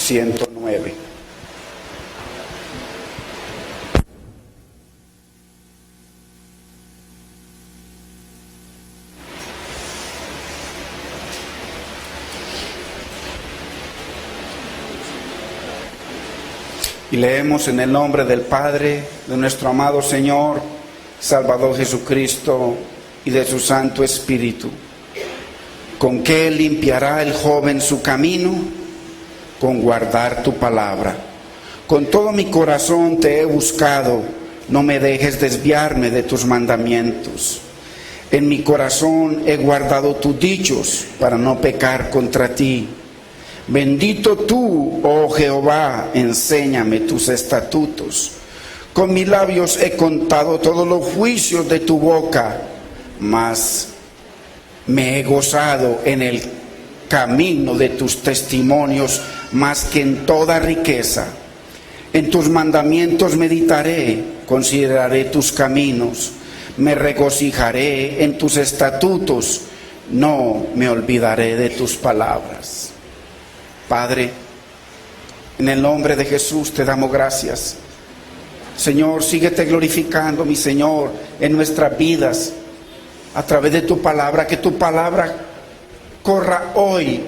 109. Y leemos en el nombre del Padre, de nuestro amado Señor, Salvador Jesucristo, y de su Santo Espíritu. ¿Con qué limpiará el joven su camino? Con guardar tu palabra. Con todo mi corazón te he buscado, no me dejes desviarme de tus mandamientos. En mi corazón he guardado tus dichos para no pecar contra ti. Bendito tú, oh Jehová, enséñame tus estatutos. Con mis labios he contado todos los juicios de tu boca, mas me he gozado en el camino de tus testimonios más que en toda riqueza. En tus mandamientos meditaré, consideraré tus caminos, me regocijaré en tus estatutos, no me olvidaré de tus palabras. Padre, en el nombre de Jesús te damos gracias. Señor, síguete glorificando, mi Señor, en nuestras vidas, a través de tu palabra, que tu palabra corra hoy,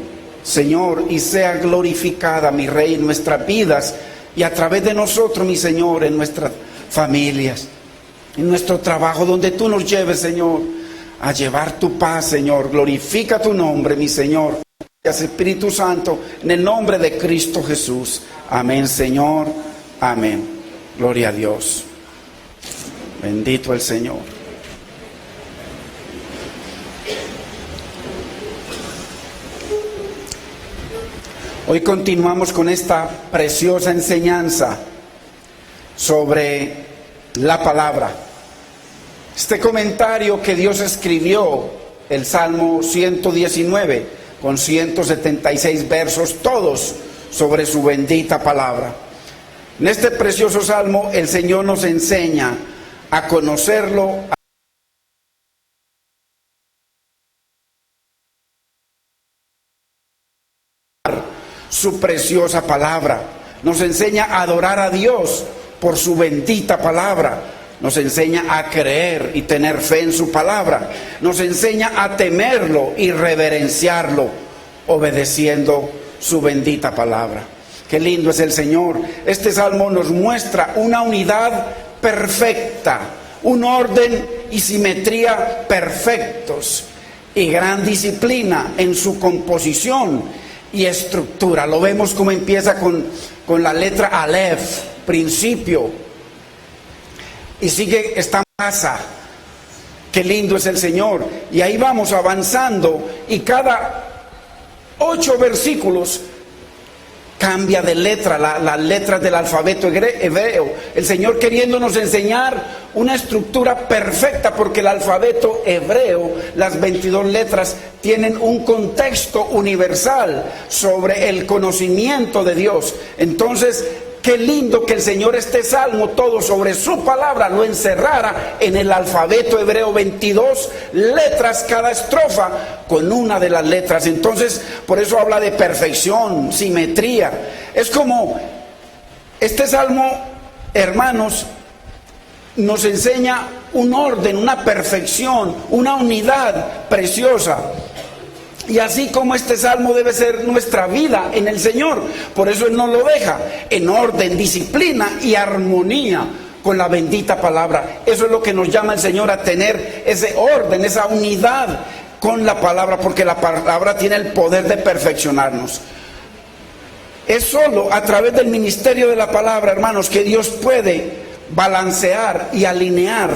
Señor, y sea glorificada, mi Rey, en nuestras vidas y a través de nosotros, mi Señor, en nuestras familias, en nuestro trabajo, donde tú nos lleves, Señor, a llevar tu paz, Señor. Glorifica tu nombre, mi Señor. Gracias, Espíritu Santo, en el nombre de Cristo Jesús. Amén, Señor. Amén. Gloria a Dios. Bendito el Señor. Hoy continuamos con esta preciosa enseñanza sobre la palabra. Este comentario que Dios escribió, el Salmo 119, con 176 versos, todos sobre su bendita palabra. En este precioso salmo, el Señor nos enseña a conocerlo, su preciosa palabra. Nos enseña a adorar a Dios por su bendita palabra. Nos enseña a creer y tener fe en su palabra. Nos enseña a temerlo y reverenciarlo, obedeciendo su bendita palabra. Qué lindo es el Señor. Este salmo nos muestra una unidad perfecta, un orden y simetría perfectos y gran disciplina en su composición y estructura. Lo vemos como empieza con la letra Aleph, principio, y sigue esta masa. Qué lindo es el Señor. Y ahí vamos avanzando, y cada 8 versículos cambia de letra, las letras del alfabeto hebreo. El Señor queriéndonos enseñar una estructura perfecta, porque el alfabeto hebreo, las 22 letras, tienen un contexto universal sobre el conocimiento de Dios. Entonces, qué lindo que el Señor, este salmo, todo sobre su palabra, lo encerrara en el alfabeto hebreo, 22 letras cada estrofa con una de las letras. Entonces, por eso habla de perfección, simetría. Es como este salmo, hermanos, nos enseña un orden, una perfección, una unidad preciosa. Y así como este salmo debe ser nuestra vida en el Señor. Por eso Él nos lo deja en orden, disciplina y armonía con la bendita palabra. Eso es lo que nos llama el Señor, a tener ese orden, esa unidad con la palabra, porque la palabra tiene el poder de perfeccionarnos. Es solo a través del ministerio de la palabra, hermanos, que Dios puede balancear y alinear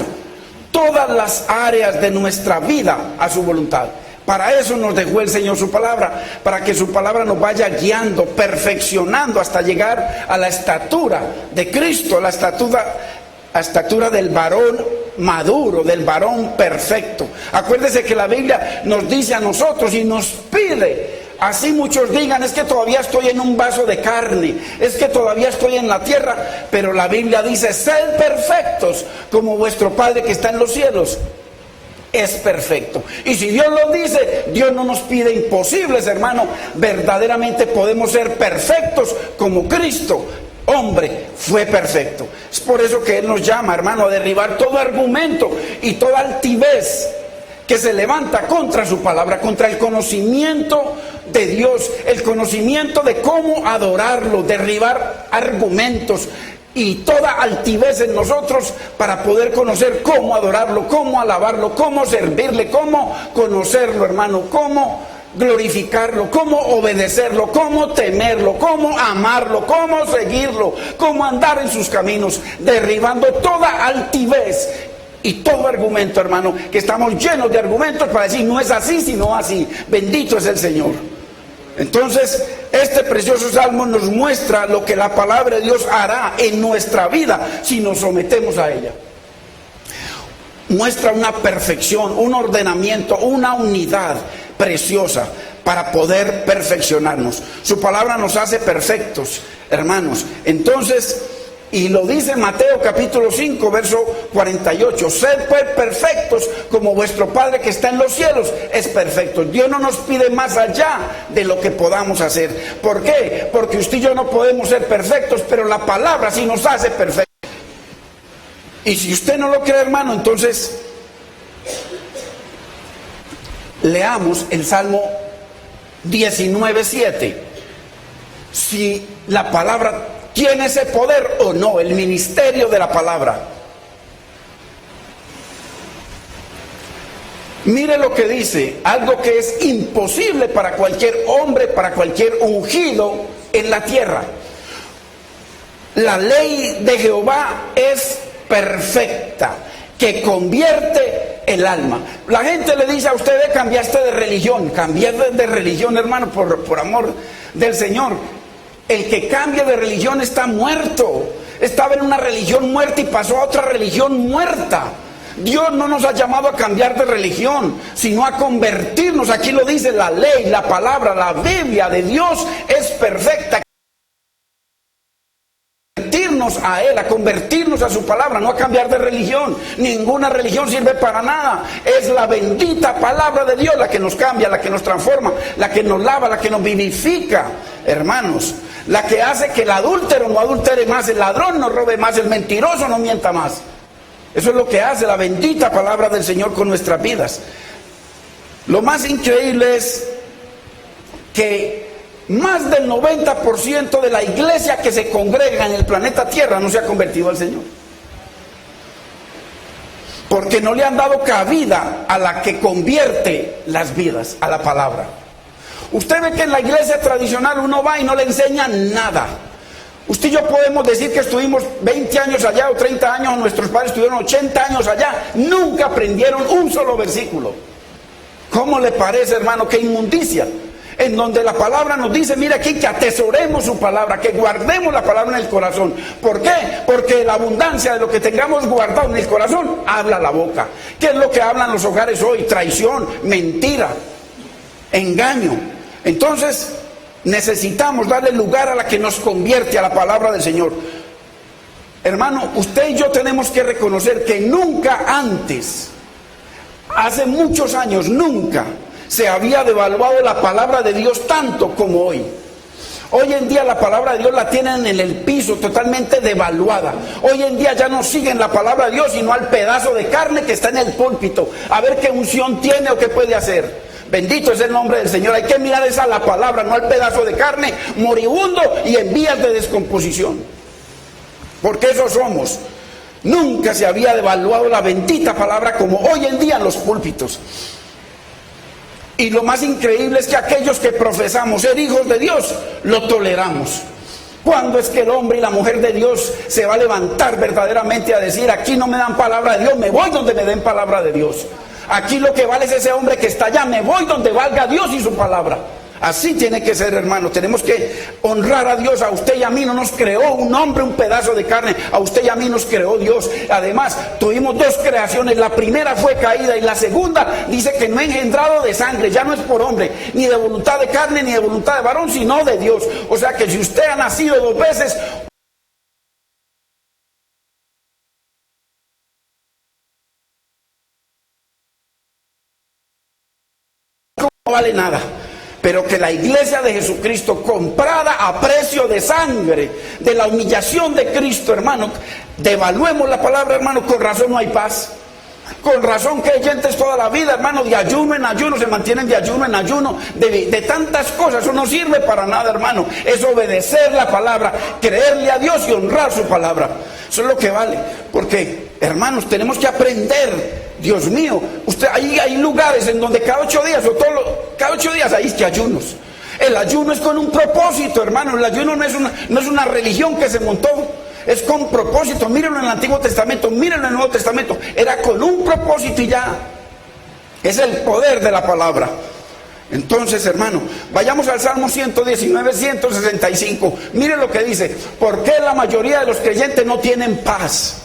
todas las áreas de nuestra vida a su voluntad. Para eso nos dejó el Señor su palabra, para que su palabra nos vaya guiando, perfeccionando hasta llegar a la estatura de Cristo, la estatura del varón maduro, del varón perfecto. Acuérdese que la Biblia nos dice a nosotros y nos pide, así muchos digan, es que todavía estoy en un vaso de carne, es que todavía estoy en la tierra, pero la Biblia dice, sed perfectos como vuestro Padre que está en los cielos es perfecto. Y si Dios lo dice, Dios no nos pide imposibles, hermano. Verdaderamente podemos ser perfectos como Cristo, hombre, fue perfecto. Es por eso que Él nos llama, hermano, a derribar todo argumento y toda altivez que se levanta contra su palabra, contra el conocimiento de Dios, el conocimiento de cómo adorarlo, derribar argumentos y toda altivez en nosotros para poder conocer cómo adorarlo, cómo alabarlo, cómo servirle, cómo conocerlo, hermano, cómo glorificarlo, cómo obedecerlo, cómo temerlo, cómo amarlo, cómo seguirlo, cómo andar en sus caminos, derribando toda altivez y todo argumento, hermano, que estamos llenos de argumentos para decir no es así, sino así. Bendito es el Señor. Entonces, este precioso salmo nos muestra lo que la palabra de Dios hará en nuestra vida si nos sometemos a ella. Muestra una perfección, un ordenamiento, una unidad preciosa para poder perfeccionarnos. Su palabra nos hace perfectos, hermanos. Entonces, y lo dice Mateo capítulo 5, verso 48. Sed pues perfectos como vuestro Padre que está en los cielos es perfecto. Dios no nos pide más allá de lo que podamos hacer. ¿Por qué? Porque usted y yo no podemos ser perfectos, pero la palabra sí nos hace perfectos. Y si usted no lo cree, hermano, entonces leamos el Salmo 19:7. Si la palabra tiene ese poder o no, el ministerio de la palabra. Mire lo que dice, algo que es imposible para cualquier hombre, para cualquier ungido en la tierra. La ley de Jehová es perfecta, que convierte el alma. La gente le dice a usted, cambiaste de religión. Cambiar de religión, hermano, por amor del Señor. El que cambia de religión está muerto. Estaba en una religión muerta y pasó a otra religión muerta. Dios no nos ha llamado a cambiar de religión, sino a convertirnos. Aquí lo dice la ley, la palabra, la Biblia de Dios es perfecta. A Él, a convertirnos a su palabra, no a cambiar de religión. Ninguna religión sirve para nada. Es la bendita palabra de Dios la que nos cambia, la que nos transforma, la que nos lava, la que nos vivifica, hermanos. La que hace que el adúltero no adultere más, el ladrón no robe más, el mentiroso no mienta más. Eso es lo que hace la bendita palabra del Señor con nuestras vidas. Lo más increíble es que más del 90% de la iglesia que se congrega en el planeta Tierra no se ha convertido al Señor. Porque no le han dado cabida a la que convierte las vidas, a la palabra. Usted ve que en la iglesia tradicional uno va y no le enseñan nada. Usted y yo podemos decir que estuvimos 20 años allá o 30 años, nuestros padres estuvieron 80 años allá, nunca aprendieron un solo versículo. ¿Cómo le parece, hermano? ¡Qué inmundicia! En donde la palabra nos dice, mira aquí, que atesoremos su palabra, que guardemos la palabra en el corazón. ¿Por qué? Porque la abundancia de lo que tengamos guardado en el corazón, habla la boca. ¿Qué es lo que hablan los hogares hoy? Traición, mentira, engaño. Entonces, necesitamos darle lugar a la que nos convierte a la palabra del Señor. Hermano, usted y yo tenemos que reconocer que nunca antes, hace muchos años, nunca se había devaluado la palabra de Dios tanto como hoy. Hoy en día la palabra de Dios la tienen en el piso, totalmente devaluada. Hoy en día ya no siguen la palabra de Dios, sino al pedazo de carne que está en el púlpito, a ver qué unción tiene o qué puede hacer. Bendito es el nombre del Señor. Hay que mirar esa la palabra, no al pedazo de carne moribundo y en vías de descomposición. Porque eso somos. Nunca se había devaluado la bendita palabra como hoy en día en los púlpitos. Y lo más increíble es que aquellos que profesamos ser hijos de Dios, lo toleramos. ¿Cuándo es que el hombre y la mujer de Dios se va a levantar verdaderamente a decir, aquí no me dan palabra de Dios, me voy donde me den palabra de Dios? Aquí lo que vale es ese hombre que está allá, me voy donde valga Dios y su palabra. Así tiene que ser, hermano. Tenemos que honrar a Dios. A usted y a mí no nos creó un hombre, un pedazo de carne. A usted y a mí nos creó Dios. Además, tuvimos dos creaciones. La primera fue caída y la segunda dice que no engendrado de sangre. Ya no es por hombre, ni de voluntad de carne, ni de voluntad de varón, sino de Dios. O sea que si usted ha nacido dos veces, vale nada. Pero que la iglesia de Jesucristo, comprada a precio de sangre, de la humillación de Cristo, hermano, devaluemos la palabra, hermano, con razón no hay paz. Con razón creyentes toda la vida, hermano, de ayuno en ayuno, se mantienen de ayuno en ayuno, de tantas cosas. Eso no sirve para nada, hermano. Es obedecer la palabra, creerle a Dios y honrar su palabra. Eso es lo que vale. Porque, hermanos, tenemos que aprender. Dios mío, hay lugares en donde cada 8 días, cada 8 días hay que ayunos. El ayuno es con un propósito, hermano. El ayuno no es una religión que se montó. Es con propósito. Mírenlo en el Antiguo Testamento, mírenlo en el Nuevo Testamento. Era con un propósito y ya. Es el poder de la palabra. Entonces, hermano, vayamos al Salmo 119, 165. Miren lo que dice. ¿Por qué la mayoría de los creyentes no tienen paz?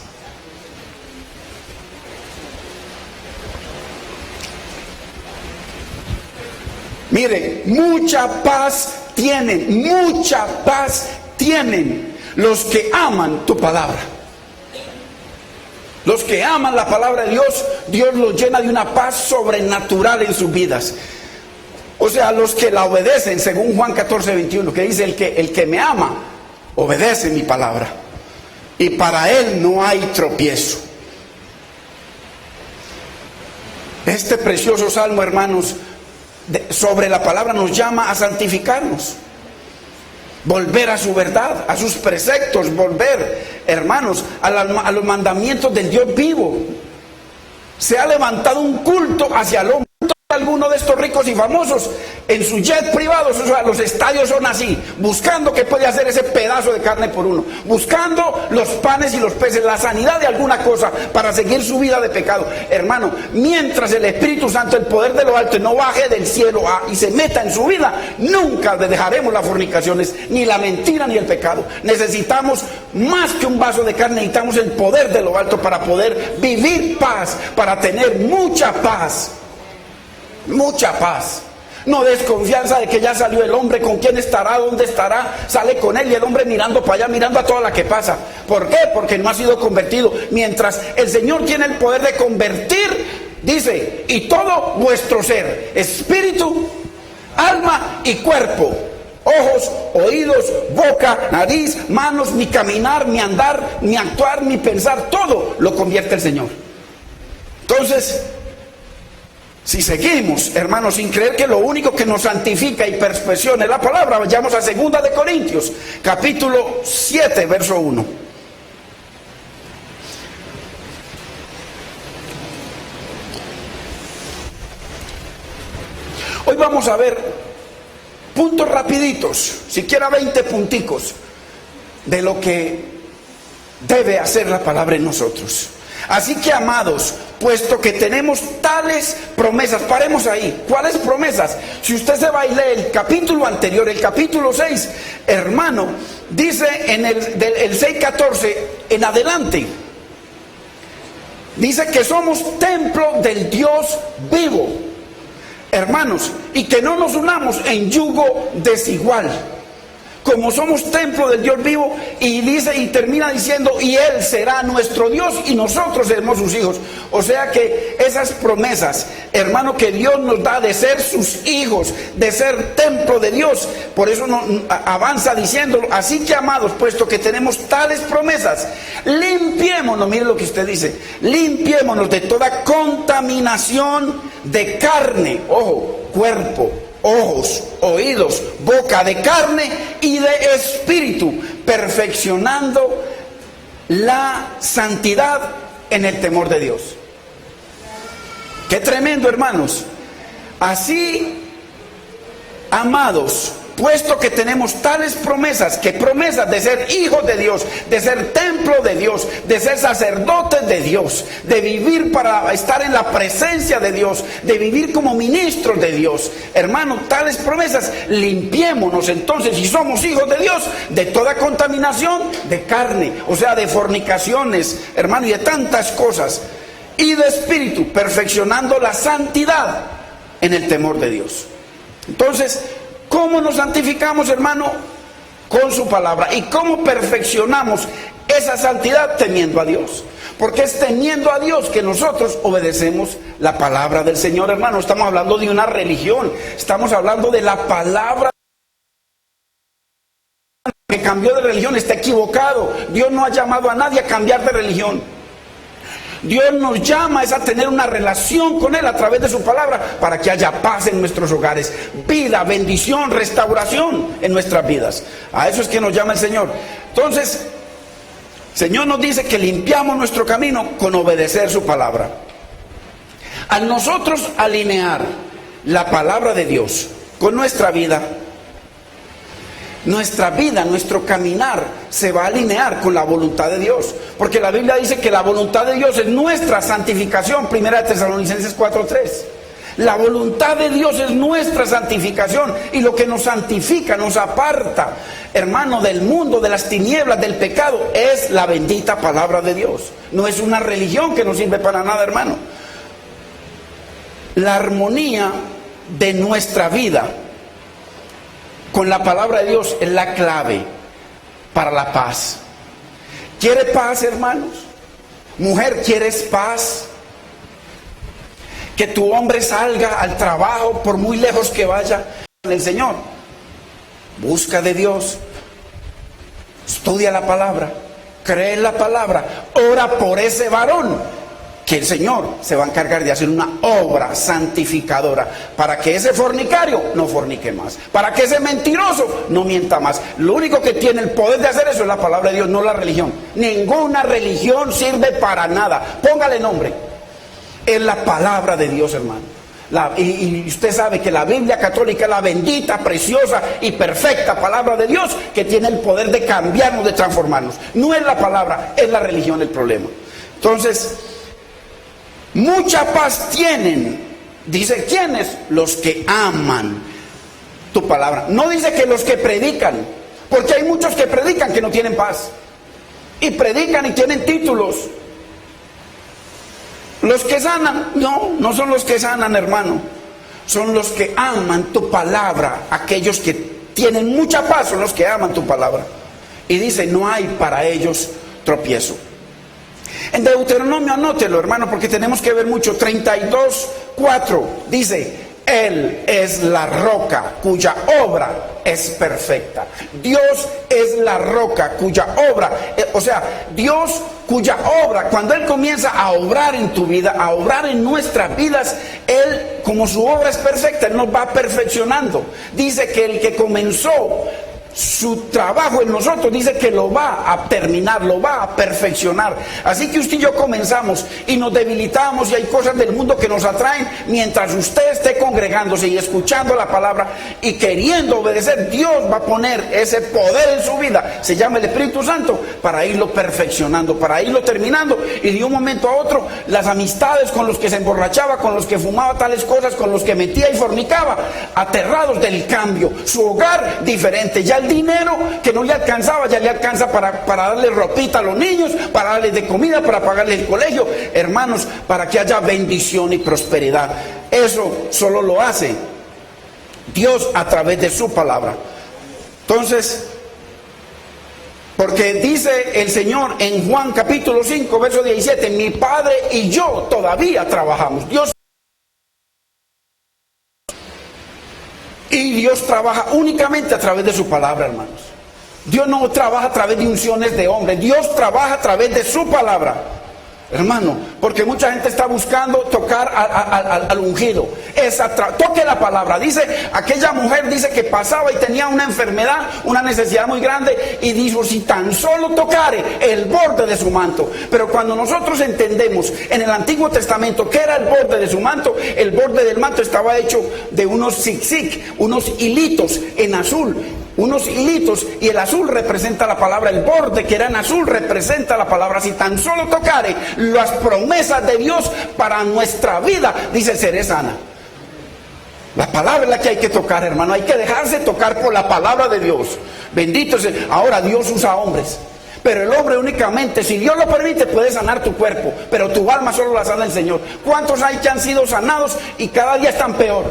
Miren, mucha paz tienen los que aman tu palabra. Los que aman la palabra de Dios, Dios los llena de una paz sobrenatural en sus vidas. O sea, los que la obedecen, según Juan 14, 21, que dice, el que me ama, obedece mi palabra. Y para él no hay tropiezo. Este precioso salmo, hermanos, sobre la palabra nos llama a santificarnos. Volver a su verdad, a sus preceptos, volver, hermanos, a los mandamientos del Dios vivo. Se ha levantado un culto hacia el hombre. Algunos de estos ricos y famosos en sus jets privados, o sea, los estadios son así, buscando que puede hacer ese pedazo de carne por uno, buscando los panes y los peces, la sanidad de alguna cosa para seguir su vida de pecado. Hermano, mientras el Espíritu Santo, el poder de lo alto, no baje del cielo y se meta en su vida, nunca dejaremos las fornicaciones, ni la mentira ni el pecado. Necesitamos más que un vaso de carne, necesitamos el poder de lo alto para poder vivir paz, para tener mucha paz. Mucha paz. No desconfianza de que ya salió el hombre, con quién estará, dónde estará, sale con él y el hombre mirando para allá, mirando a toda la que pasa. ¿Por qué? Porque no ha sido convertido. Mientras el Señor tiene el poder de convertir, dice, y todo vuestro ser, espíritu, alma y cuerpo, ojos, oídos, boca, nariz, manos, mi caminar, mi andar, mi actuar, mi pensar, todo lo convierte el Señor. Entonces, si seguimos, hermanos, sin creer que lo único que nos santifica y perfecciona es la palabra, vayamos a 2 de Corintios, capítulo 7, verso 1. Hoy vamos a ver puntos rapiditos, siquiera 20 punticos, de lo que debe hacer la palabra en nosotros. Así que, amados, puesto que tenemos tales promesas, paremos ahí. ¿Cuáles promesas? Si usted se va y lee el capítulo anterior, el capítulo 6, hermano, dice en el 6:14 en adelante, dice que somos templo del Dios vivo, hermanos, y que no nos unamos en yugo desigual. Como somos templo del Dios vivo, y dice y termina diciendo, y Él será nuestro Dios y nosotros seremos sus hijos. O sea que esas promesas, hermano, que Dios nos da de ser sus hijos, de ser templo de Dios, por eso avanza diciendo, así que, amados, puesto que tenemos tales promesas, limpiémonos, mire lo que usted dice, limpiémonos de toda contaminación de carne, ojo, cuerpo, ojos, oídos, boca, de carne y de espíritu, perfeccionando la santidad en el temor de Dios. Qué tremendo, hermanos. Así, amados, puesto que tenemos tales promesas, que promesas de ser hijos de Dios, de ser templo de Dios, de ser sacerdotes de Dios, de vivir para estar en la presencia de Dios, de vivir como ministros de Dios, hermano, tales promesas, limpiémonos entonces, si somos hijos de Dios, de toda contaminación de carne, o sea, de fornicaciones, hermano, y de tantas cosas, y de espíritu, perfeccionando la santidad en el temor de Dios. Entonces, ¿cómo nos santificamos, hermano? Con su palabra. ¿Y cómo perfeccionamos esa santidad temiendo a Dios. Porque es temiendo a Dios que nosotros obedecemos la palabra del Señor, hermano. Estamos hablando de una religión, estamos hablando de la palabra. Que cambió de religión está equivocado. Dios no ha llamado a nadie a cambiar de religión. Dios nos llama es a tener una relación con Él a través de su palabra para que haya paz en nuestros hogares, vida, bendición, restauración en nuestras vidas. A eso es que nos llama el Señor. Entonces, el Señor nos dice que limpiamos nuestro camino con obedecer su palabra. Al nosotros alinear la palabra de Dios con nuestra vida, nuestro caminar se va a alinear con la voluntad de Dios. Porque la Biblia dice que la voluntad de Dios es nuestra santificación. 1 Tesalonicenses 4:3. La voluntad de Dios es nuestra santificación. Y lo que nos santifica, nos aparta, hermano, del mundo, de las tinieblas, del pecado, es la bendita palabra de Dios. No es una religión que no sirve para nada, hermano. La armonía de nuestra vida con la palabra de Dios es la clave para la paz. ¿Quiere paz, hermanos? Mujer, ¿quieres paz? Que tu hombre salga al trabajo por muy lejos que vaya. El Señor, busca de Dios, estudia la palabra, cree en la palabra, ora por ese varón, que el Señor se va a encargar de hacer una obra santificadora para que ese fornicario no fornique más, para que ese mentiroso no mienta más. Lo único que tiene el poder de hacer eso es la palabra de Dios, no la religión. Ninguna religión sirve para nada. Póngale nombre. Es la palabra de Dios, hermano. Y usted sabe que la Biblia católica es la bendita, preciosa y perfecta palabra de Dios que tiene el poder de cambiarnos, de transformarnos. No es la palabra, es la religión el problema. Entonces, mucha paz tienen, dice, ¿quiénes? Los que aman tu palabra. No dice que los que predican, porque hay muchos que predican que no tienen paz. Y predican y tienen títulos. Los que sanan, no son los que sanan, hermano. Son los que aman tu palabra. Aquellos que tienen mucha paz son los que aman tu palabra. Y dice, no hay para ellos tropiezo. En Deuteronomio, anótelo, hermano, porque tenemos que ver mucho. 32:4 dice, Él es la roca cuya obra es perfecta. Dios es la roca cuya obra, o sea, Dios cuya obra, cuando Él comienza a obrar en tu vida, a obrar en nuestras vidas, Él, como su obra es perfecta, Él nos va perfeccionando. Dice que el que comenzó su trabajo en nosotros, dice que lo va a terminar, lo va a perfeccionar. Así que usted y yo comenzamos y nos debilitamos y hay cosas del mundo que nos atraen. Mientras usted esté congregándose y escuchando la palabra y queriendo obedecer, Dios va a poner ese poder en su vida, se llama el Espíritu Santo, para irlo perfeccionando, para irlo terminando. Y de un momento a otro, las amistades con los que se emborrachaba, con los que fumaba tales cosas, con los que metía y fornicaba, aterrados del cambio, su hogar diferente. Ya el dinero que no le alcanzaba, ya le alcanza para darle ropita a los niños, para darles de comida, para pagarles el colegio, hermanos, para que haya bendición y prosperidad. Eso solo lo hace Dios a través de su palabra. Entonces, porque dice el Señor en Juan capítulo 5, verso 17, mi Padre y yo todavía trabajamos. Y Dios trabaja únicamente a través de su palabra, hermanos. Dios no trabaja a través de unciones de hombres. Dios trabaja a través de su palabra, hermano. Porque mucha gente está buscando tocar al ungido. Toque la palabra. Dice, aquella mujer dice que pasaba y tenía una enfermedad, una necesidad muy grande, y dijo, si tan solo tocare el borde de su manto. Pero cuando nosotros entendemos en el Antiguo Testamento qué era el borde de su manto, el borde del manto estaba hecho de unos zigzag, unos hilitos en azul, unos hilitos, y el azul representa la palabra, el borde que era en azul representa la palabra. Si tan solo tocare las promesas de Dios para nuestra vida, dice, seré sana. La palabra es la que hay que tocar, hermano. Hay que dejarse tocar por la palabra de Dios. Bendito sea. Ahora Dios usa hombres, pero el hombre únicamente, si Dios lo permite, puede sanar tu cuerpo, pero tu alma solo la sana el Señor. ¿Cuántos hay que han sido sanados y cada día están peor?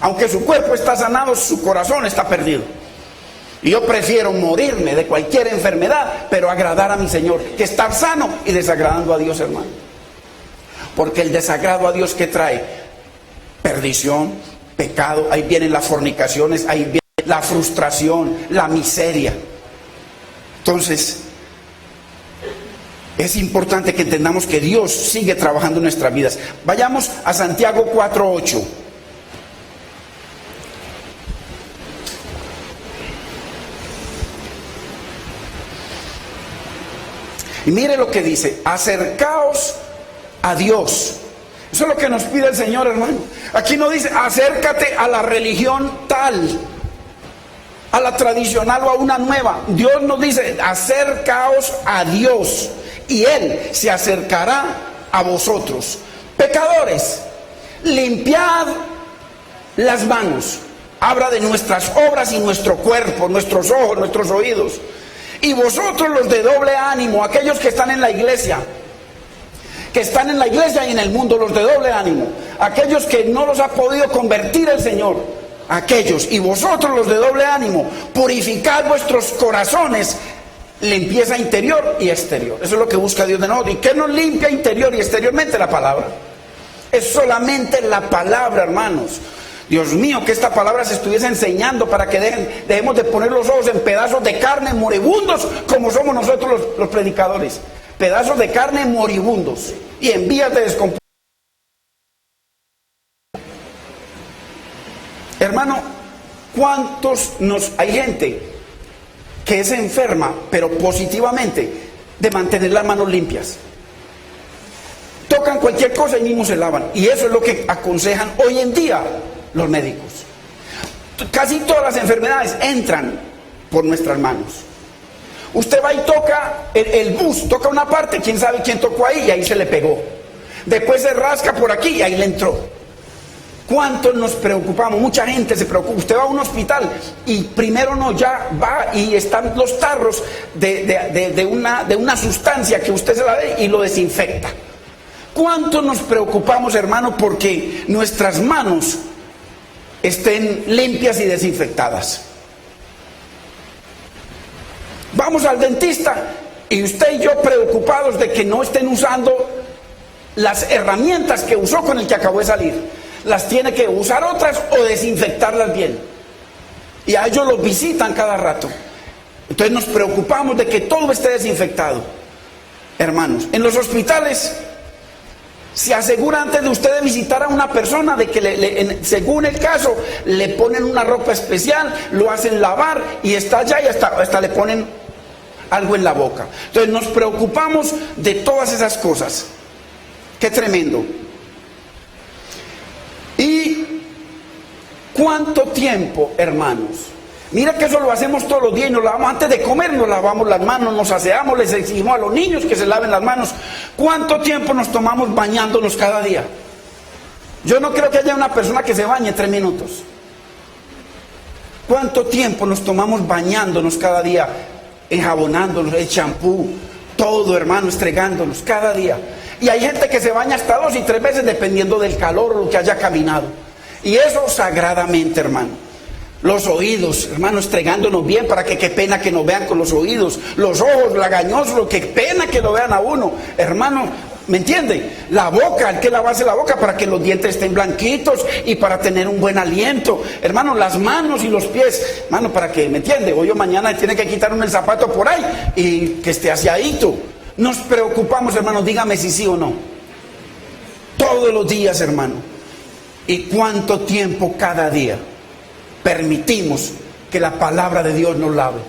Aunque su cuerpo está sanado, su corazón está perdido. Y yo prefiero morirme de cualquier enfermedad, pero agradar a mi Señor, que estar sano y desagradando a Dios, hermano. Porque el desagrado a Dios, ¿qué trae? Perdición, pecado, ahí vienen las fornicaciones, ahí viene la frustración, la miseria. Entonces, es importante que entendamos que Dios sigue trabajando en nuestras vidas. Vayamos a Santiago 4:8. Y mire lo que dice: acercaos a Dios. Eso es lo que nos pide el Señor, hermano. Aquí no dice acércate a la religión tal, a la tradicional o a una nueva. Dios nos dice acercaos a Dios y Él se acercará a vosotros. Pecadores, limpiad las manos. Habla de nuestras obras y nuestro cuerpo, nuestros ojos, nuestros oídos. Y vosotros los de doble ánimo, aquellos que están en la iglesia, y en el mundo, los de doble ánimo, aquellos que no los ha podido convertir el Señor, aquellos, y vosotros los de doble ánimo, purificad vuestros corazones, limpieza interior y exterior. Eso es lo que busca Dios de nosotros. ¿Y qué nos limpia interior y exteriormente? La palabra. Es solamente la palabra, hermanos. Dios mío, que esta palabra se estuviese enseñando para que dejemos de poner los ojos en pedazos de carne moribundos, como somos nosotros los predicadores. Pedazos de carne moribundos y en vías de descomposición. Hermano, hay gente que es enferma, pero positivamente, de mantener las manos limpias? Tocan cualquier cosa y mismo se lavan. Y eso es lo que aconsejan hoy en día los médicos. Casi todas las enfermedades entran por nuestras manos. Usted va y toca el bus, toca una parte, quién sabe quién tocó ahí y ahí se le pegó. Después se rasca por aquí y ahí le entró. ¿Cuántos nos preocupamos? Mucha gente se preocupa. Usted va a un hospital y primero no, ya va y están los tarros de una sustancia que usted se la dé y lo desinfecta. ¿Cuánto nos preocupamos, hermano, porque nuestras manos estén limpias y desinfectadas? Vamos al dentista y usted y yo preocupados de que no estén usando las herramientas que usó con el que acabó de salir. Las tiene que usar otras o desinfectarlas bien. Y a ellos los visitan cada rato. Entonces nos preocupamos de que todo esté desinfectado. Hermanos, en los hospitales se asegura antes de usted visitar a una persona de que según el caso le ponen una ropa especial, lo hacen lavar y está allá y hasta le ponen algo en la boca. Entonces nos preocupamos de todas esas cosas. Qué tremendo. ¿Y cuánto tiempo, hermanos? Mira que eso lo hacemos todos los días y nos lavamos antes de comer, nos lavamos las manos, nos aseamos, les exigimos a los niños que se laven las manos. ¿Cuánto tiempo nos tomamos bañándonos cada día? Yo no creo que haya una persona que se bañe 3 minutos. ¿Cuánto tiempo nos tomamos bañándonos cada día? Enjabonándonos, el champú, todo, hermano, estregándonos cada día. Y hay gente que se baña hasta 2 y 3 veces dependiendo del calor o lo que haya caminado. Y eso sagradamente, hermano. Los oídos, hermano, estregándonos bien para que qué pena que nos vean con los oídos. Los ojos, lagañosos, qué pena que lo vean a uno. Hermano, ¿me entiende? La boca, hay que lavarse la boca para que los dientes estén blanquitos y para tener un buen aliento. Hermano, las manos y los pies, hermano, para que, ¿me entiende? Hoy o mañana tiene que quitarme el zapato por ahí y que esté aseadito. Nos preocupamos, hermano, dígame si sí o no. Todos los días, hermano. ¿Y cuánto tiempo cada día permitimos que la palabra de Dios nos lave?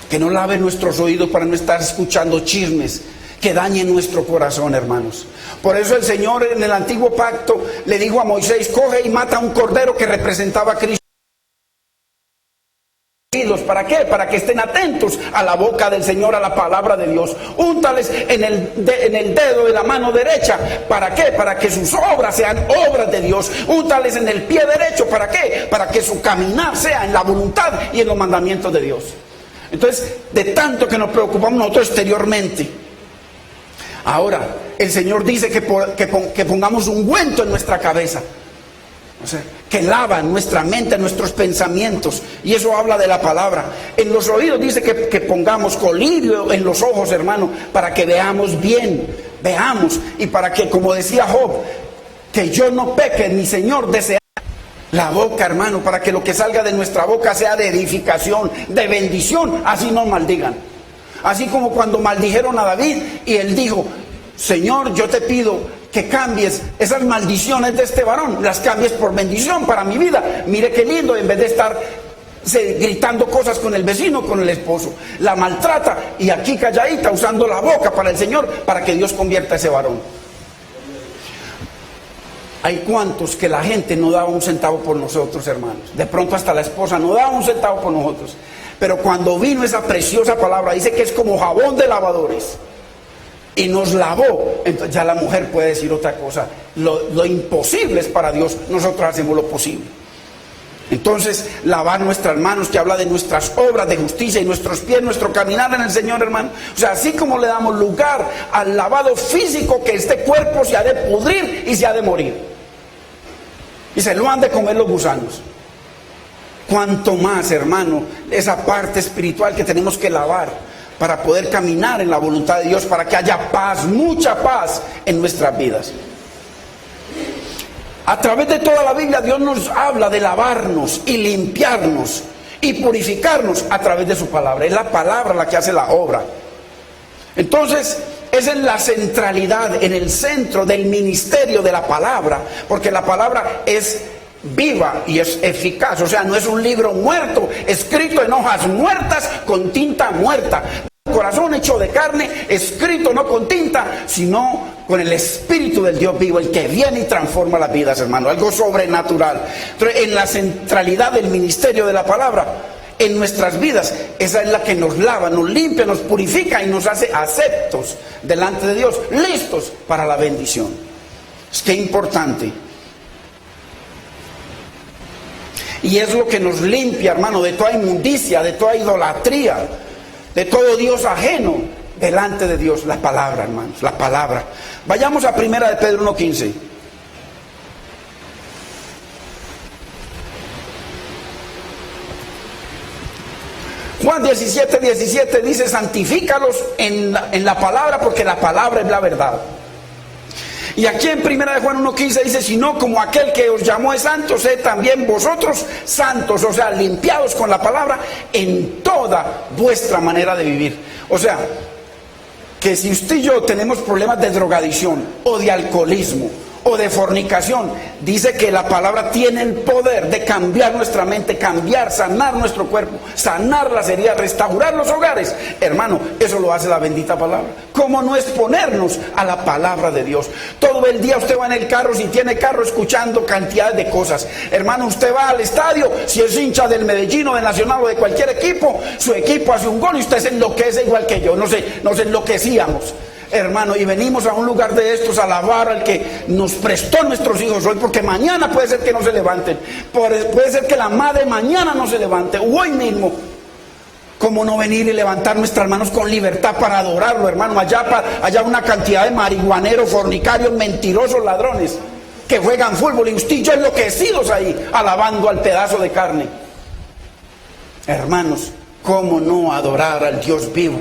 Que no lave nuestros oídos para no estar escuchando chismes que dañen nuestro corazón, hermanos. Por eso el Señor en el antiguo pacto le dijo a Moisés: coge y mata a un cordero que representaba a Cristo. ¿Para qué? Para que estén atentos a la boca del Señor, a la palabra de Dios. Úntales en el dedo de la mano derecha. ¿Para qué? Para que sus obras sean obras de Dios. Úntales en el pie derecho. ¿Para qué? Para que su caminar sea en la voluntad y en los mandamientos de Dios. Entonces, de tanto que nos preocupamos nosotros exteriormente, ahora el Señor dice que pongamos ungüento en nuestra cabeza. O sea, que lava nuestra mente, nuestros pensamientos. Y eso habla de la palabra. En los oídos dice que pongamos colirio en los ojos, hermano, para que veamos bien, veamos. Y para que, como decía Job, que yo no peque, mi Señor desea. La boca, hermano, para que lo que salga de nuestra boca sea de edificación, de bendición, así nos maldigan. Así como cuando maldijeron a David y él dijo: Señor, yo te pido que cambies esas maldiciones de este varón, las cambies por bendición para mi vida. Mire qué lindo, en vez de estar gritando cosas con el vecino, con el esposo, la maltrata y aquí calladita, usando la boca para el Señor, para que Dios convierta a ese varón. Hay cuantos que la gente no daba un centavo por nosotros, hermanos. De pronto hasta la esposa no daba un centavo por nosotros. Pero cuando vino esa preciosa palabra, dice que es como jabón de lavadores, y nos lavó, entonces ya la mujer puede decir otra cosa. Lo imposible es para Dios, nosotros hacemos lo posible. Entonces, lavar nuestras manos, que habla de nuestras obras de justicia, y nuestros pies, nuestro caminar en el Señor, hermano. O sea, así como le damos lugar al lavado físico, que este cuerpo se ha de pudrir y se ha de morir, y se lo han de comer los gusanos. Cuanto más, hermano, esa parte espiritual que tenemos que lavar para poder caminar en la voluntad de Dios, para que haya paz, mucha paz en nuestras vidas. A través de toda la Biblia Dios nos habla de lavarnos y limpiarnos y purificarnos a través de su palabra. Es la palabra la que hace la obra. Entonces, esa es la centralidad, en el centro del ministerio de la palabra, porque la palabra es viva y es eficaz. O sea, no es un libro muerto, escrito en hojas muertas con tinta muerta. Corazón hecho de carne, escrito no con tinta, sino con el Espíritu del Dios vivo, el que viene y transforma las vidas, hermano. Algo sobrenatural. Entonces, en la centralidad del ministerio de la palabra en nuestras vidas, esa es la que nos lava, nos limpia, nos purifica y nos hace aceptos delante de Dios, listos para la bendición. Es que importante. Y es lo que nos limpia, hermano, de toda inmundicia, de toda idolatría, de todo Dios ajeno delante de Dios. La palabra, hermanos, la palabra. Vayamos a 1 de Pedro 1:15. Juan 17:17 dice: santifícalos en la palabra, porque la palabra es la verdad. Y aquí en 1 de Juan 1:15 dice: sino como aquel que os llamó es santo, sed también vosotros santos. O sea, limpiados con la palabra en toda vuestra manera de vivir. O sea, que si usted y yo tenemos problemas de drogadicción o de alcoholismo o de fornicación, dice que la palabra tiene el poder de cambiar nuestra mente, cambiar, sanar nuestro cuerpo, sanar las heridas, restaurar los hogares. Hermano, eso lo hace la bendita palabra. ¿Cómo no exponernos a la palabra de Dios? Todo el día usted va en el carro, si tiene carro, escuchando cantidades de cosas. Hermano, usted va al estadio, si es hincha del Medellín o del Nacional o de cualquier equipo, su equipo hace un gol y usted se enloquece igual que yo. Nos enloquecíamos, hermano, y venimos a un lugar de estos a alabar al que nos prestó nuestros hijos hoy, porque mañana puede ser que no se levanten, puede ser que la madre mañana no se levante, o hoy mismo. ¿Cómo no venir y levantar nuestras manos con libertad para adorarlo, hermano? Allá una cantidad de marihuaneros, fornicarios, mentirosos, ladrones, que juegan fútbol, y usted y yo enloquecidos ahí, alabando al pedazo de carne. Hermanos, ¿cómo no adorar al Dios vivo?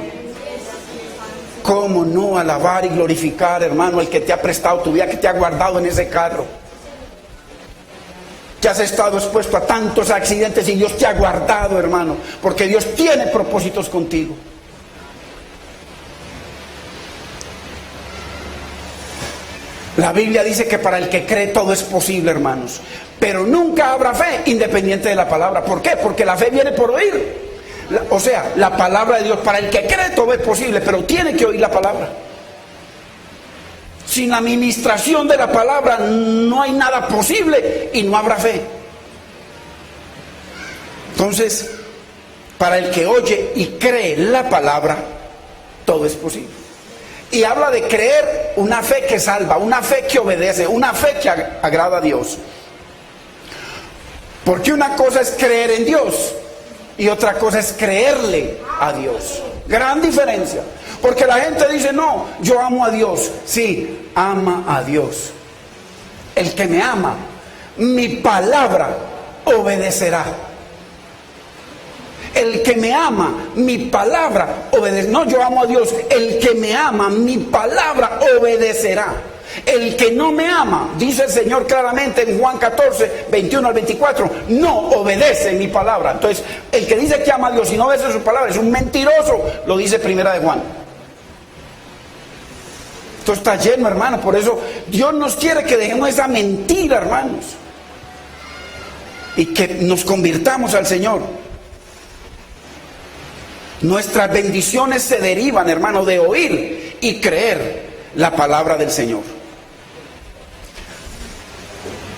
¿Cómo no alabar y glorificar, hermano, el que te ha prestado tu vida, que te ha guardado en ese carro? Que has estado expuesto a tantos accidentes y Dios te ha guardado, hermano, porque Dios tiene propósitos contigo. La Biblia dice que para el que cree todo es posible, hermanos, pero nunca habrá fe independiente de la palabra. ¿Por qué? Porque la fe viene por oír. O sea, la palabra de Dios, para el que cree todo es posible, pero tiene que oír la palabra. Sin la administración de la palabra no hay nada posible y no habrá fe. Entonces, para el que oye y cree la palabra, todo es posible. Y habla de creer una fe que salva, una fe que obedece, una fe que agrada a Dios. Porque una cosa es creer en Dios y otra cosa es creerle a Dios. Gran diferencia. Porque la gente dice: no, yo amo a Dios. Sí, ama a Dios. El que me ama mi palabra obedecerá. El que me ama, mi palabra obedecerá. No, yo amo a Dios. El que me ama, mi palabra obedecerá. El que no me ama, dice el Señor claramente en Juan 14, 21 al 24, no obedece mi palabra. Entonces, el que dice que ama a Dios y no obedece su palabra es un mentiroso, lo dice Primera de Juan. Esto está lleno, hermano. Por eso Dios nos quiere que dejemos esa mentira, hermanos, y que nos convirtamos al Señor. Nuestras bendiciones se derivan, hermano, de oír y creer la palabra del Señor.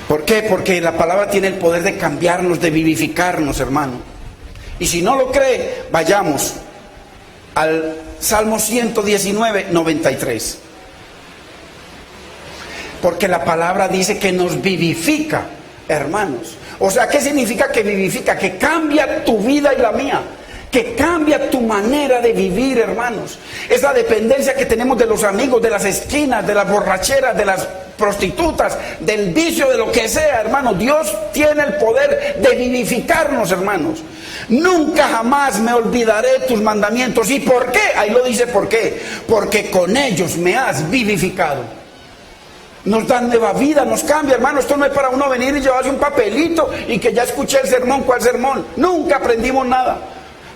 ¿Por qué? Porque la palabra tiene el poder de cambiarnos, de vivificarnos, hermano. Y si no lo cree, vayamos al Salmo 119, 93. Porque la palabra dice que nos vivifica, hermanos. O sea, ¿qué significa que vivifica? Que cambia tu vida y la mía. Que cambia tu manera de vivir, hermanos. Esa dependencia que tenemos de los amigos, de las esquinas, de las borracheras, de las prostitutas, del vicio, de lo que sea, hermano. Dios tiene el poder de vivificarnos, hermanos. Nunca jamás me olvidaré tus mandamientos. ¿Y por qué? Ahí lo dice por qué. Porque con ellos me has vivificado. Nos dan nueva vida, nos cambia, hermano. Esto no es para uno venir y llevarse un papelito y que ya escuché el sermón. ¿Cuál sermón? Nunca aprendimos nada.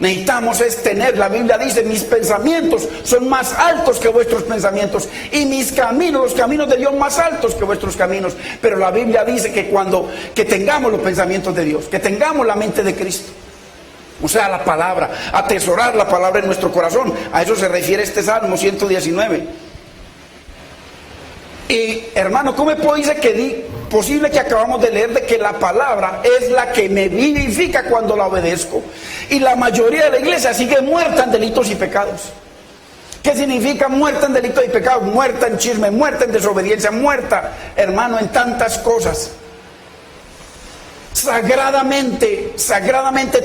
Necesitamos es tener, la Biblia dice, mis pensamientos son más altos que vuestros pensamientos y mis caminos, los caminos de Dios más altos que vuestros caminos. Pero la Biblia dice que tengamos los pensamientos de Dios, que tengamos la mente de Cristo. O sea, la palabra, atesorar la palabra en nuestro corazón. A eso se refiere este Salmo 119. Y hermano, ¿cómo es posible que acabamos de leer de que la palabra es la que me vivifica cuando la obedezco? Y la mayoría de la iglesia sigue muerta en delitos y pecados. ¿Qué significa muerta en delitos y pecados? Muerta en chisme, muerta en desobediencia, muerta, hermano, en tantas cosas. Sagradamente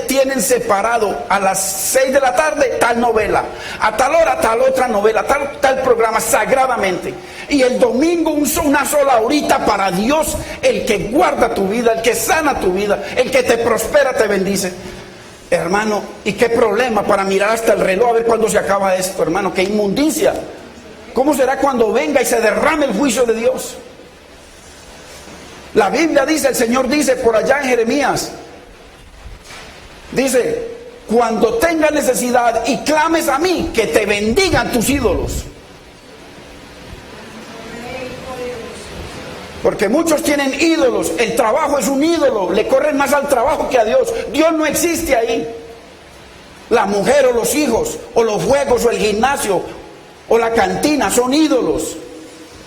tienen separado a las 6 de la tarde tal novela, a tal hora tal otra novela, tal programa, sagradamente. Y el domingo una sola horita para Dios, el que guarda tu vida, el que sana tu vida, el que te prospera, te bendice. Hermano, ¿y qué problema para mirar hasta el reloj a ver cuándo se acaba esto, hermano? ¡Qué inmundicia! ¿Cómo será cuando venga y se derrame el juicio de Dios? La Biblia dice, el Señor dice por allá en Jeremías, dice, cuando tengas necesidad y clames a mí, que te bendigan tus ídolos. Porque muchos tienen ídolos, el trabajo es un ídolo, le corren más al trabajo que a Dios. Dios no existe ahí. La mujer o los hijos, o los juegos, o el gimnasio, o la cantina son ídolos.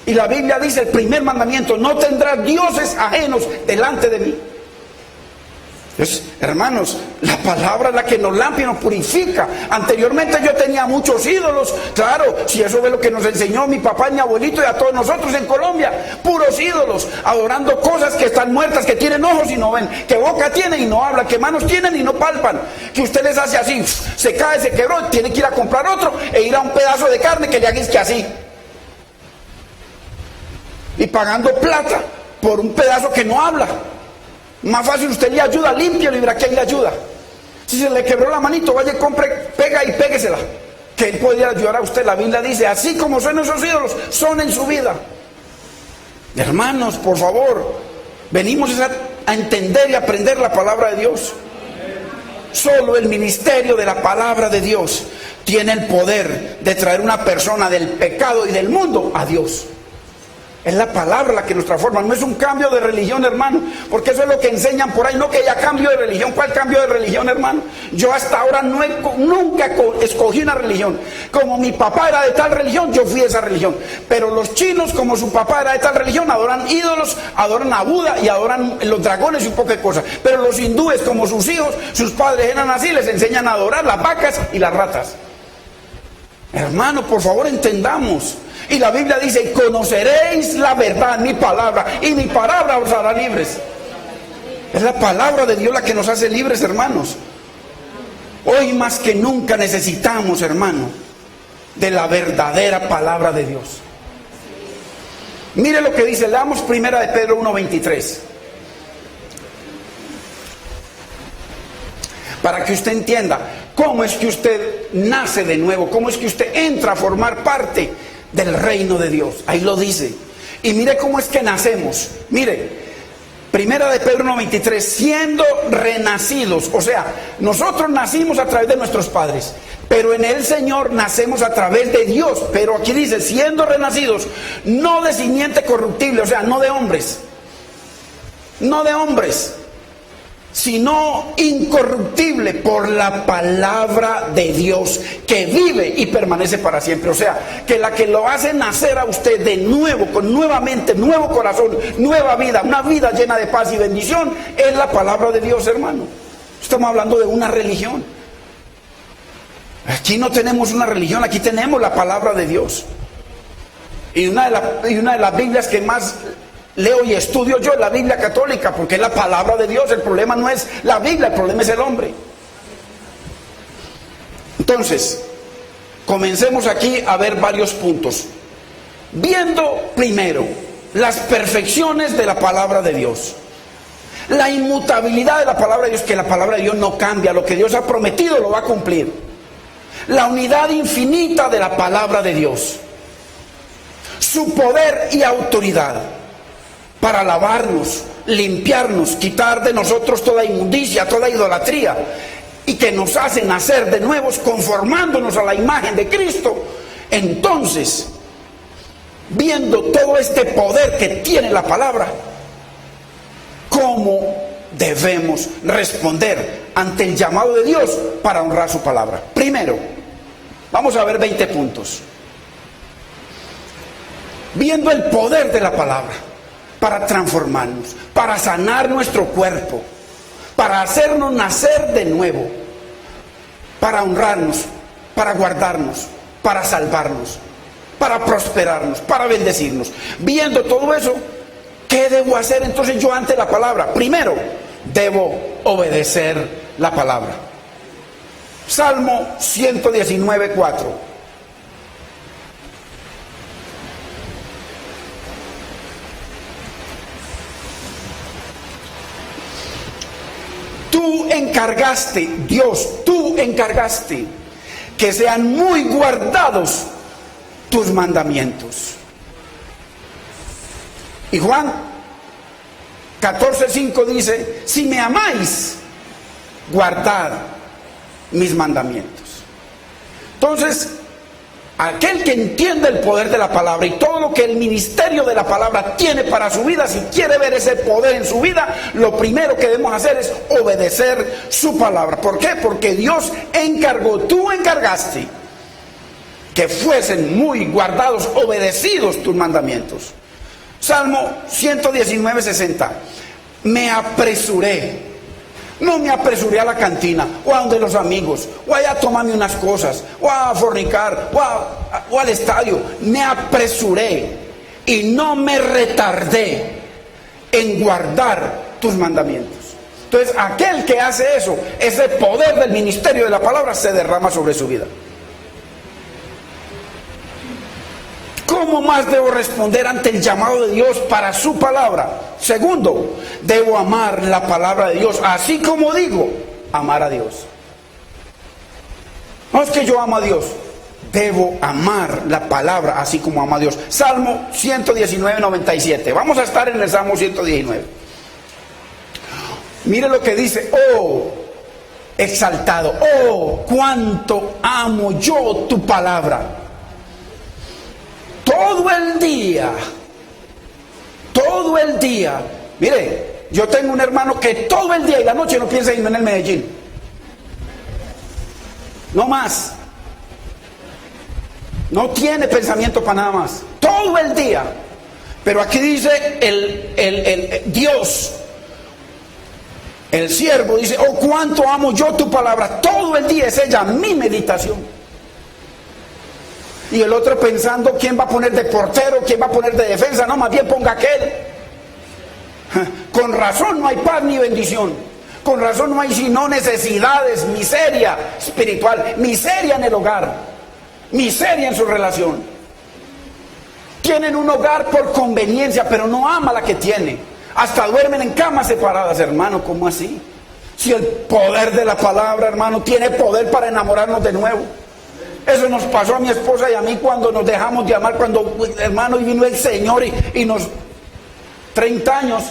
Y la Biblia dice, el primer mandamiento, no tendrás dioses ajenos delante de mí. Entonces, hermanos, la palabra es la que nos limpia y nos purifica. Anteriormente yo tenía muchos ídolos, claro, si eso es lo que nos enseñó mi papá y mi abuelito y a todos nosotros en Colombia, puros ídolos, adorando cosas que están muertas, que tienen ojos y no ven, que boca tienen y no hablan, que manos tienen y no palpan, que usted les hace así, se cae, se quebró, tiene que ir a comprar otro e ir a un pedazo de carne que le hagan que así. Y pagando plata por un pedazo que no habla. Más fácil, usted le ayuda, limpia y verá que ahí le ayuda. Si se le quebró la manito, vaya y compre, pega y péguesela, que él podría ayudar a usted. La Biblia dice, así como son esos ídolos, son en su vida. Hermanos, por favor, venimos a entender y aprender la palabra de Dios. Solo el ministerio de la palabra de Dios tiene el poder de traer una persona del pecado y del mundo a Dios. Es la palabra la que nos transforma, no es un cambio de religión, hermano, porque eso es lo que enseñan por ahí, no que haya cambio de religión. ¿Cuál cambio de religión, hermano? Yo hasta ahora nunca escogí una religión. Como mi papá era de tal religión, yo fui de esa religión. Pero los chinos, como su papá era de tal religión, adoran ídolos, adoran a Buda y adoran los dragones y un poco de cosas. Pero los hindúes, como sus hijos, sus padres eran así, les enseñan a adorar las vacas y las ratas. Hermano, por favor, entendamos. Y la Biblia dice, y conoceréis la verdad, mi palabra, y mi palabra os hará libres. Es la palabra de Dios la que nos hace libres, hermanos. Hoy más que nunca necesitamos, hermano, de la verdadera palabra de Dios. Mire lo que dice, leamos primera de Pedro 1:23. para que usted entienda cómo es que usted nace de nuevo, cómo es que usted entra a formar parte del reino de Dios. Ahí lo dice. Y mire cómo es que nacemos. Mire, Primera de Pedro 1:23, siendo renacidos. O sea, nosotros nacimos a través de nuestros padres, pero en el Señor nacemos a través de Dios. Pero aquí dice, siendo renacidos, no de simiente corruptible, o sea, no de hombres, no de hombres, sino incorruptible por la palabra de Dios que vive y permanece para siempre. O sea, que la que lo hace nacer a usted de nuevo, con nuevamente, nuevo corazón, nueva vida, una vida llena de paz y bendición, es la palabra de Dios, hermano. Estamos hablando de una religión. Aquí no tenemos una religión, aquí tenemos la palabra de Dios. Y una de las Biblias que más leo y estudio yo es la Biblia católica, porque es la palabra de Dios. El problema no es la Biblia, el problema es el hombre. Entonces, comencemos aquí a ver varios puntos. Viendo primero las perfecciones de la palabra de Dios, la inmutabilidad de la palabra de Dios, que la palabra de Dios no cambia, lo que Dios ha prometido lo va a cumplir. La unidad infinita de la palabra de Dios, su poder y autoridad para lavarnos, limpiarnos, quitar de nosotros toda inmundicia, toda idolatría, y que nos hace nacer de nuevos conformándonos a la imagen de Cristo. Entonces, viendo todo este poder que tiene la palabra, ¿cómo debemos responder ante el llamado de Dios para honrar su palabra? Primero, vamos a ver 20 puntos. Viendo el poder de la palabra para transformarnos, para sanar nuestro cuerpo, para hacernos nacer de nuevo, para honrarnos, para guardarnos, para salvarnos, para prosperarnos, para bendecirnos. Viendo todo eso, ¿qué debo hacer entonces yo ante la palabra? Primero, debo obedecer la palabra. Salmo 119:4. Tú encargaste, Dios, tú encargaste que sean muy guardados tus mandamientos. Y Juan 14:5 dice, si me amáis, guardad mis mandamientos. Entonces, aquel que entiende el poder de la palabra y todo lo que el ministerio de la palabra tiene para su vida, si quiere ver ese poder en su vida, lo primero que debemos hacer es obedecer su palabra. ¿Por qué? Porque Dios encargó, tú encargaste que fuesen muy guardados, obedecidos tus mandamientos. Salmo 119:60. Me apresuré. No me apresuré a la cantina, o a donde los amigos, o allá a tomarme unas cosas, o a fornicar, o al estadio. Me apresuré y no me retardé en guardar tus mandamientos. Entonces, aquel que hace eso, ese poder del ministerio de la palabra se derrama sobre su vida. ¿Cómo más debo responder ante el llamado de Dios para su palabra? Segundo, debo amar la palabra de Dios, así como digo, amar a Dios. No es que yo amo a Dios, debo amar la palabra así como amo a Dios. Salmo 119:97. Vamos a estar en el Salmo 119. Mire lo que dice, oh, exaltado, oh, cuánto amo yo tu palabra. Todo el día, mire, yo tengo un hermano que todo el día y la noche no piensa irme en el Medellín, no más, no tiene pensamiento para nada más, todo el día. Pero aquí dice el Dios, el siervo dice, oh, cuánto amo yo tu palabra, todo el día es ella mi meditación. Y el otro pensando quién va a poner de portero, quién va a poner de defensa. No, más bien ponga aquel. Con razón no hay paz ni bendición. Con razón no hay sino necesidades, miseria espiritual, miseria en el hogar, miseria en su relación. Tienen un hogar por conveniencia, pero no ama la que tiene. Hasta duermen en camas separadas, hermano. ¿Cómo así? Si el poder de la palabra, hermano, tiene poder para enamorarnos de nuevo. Eso nos pasó a mi esposa y a mí cuando nos dejamos de amar, cuando, hermano, vino el Señor y nos... 30 años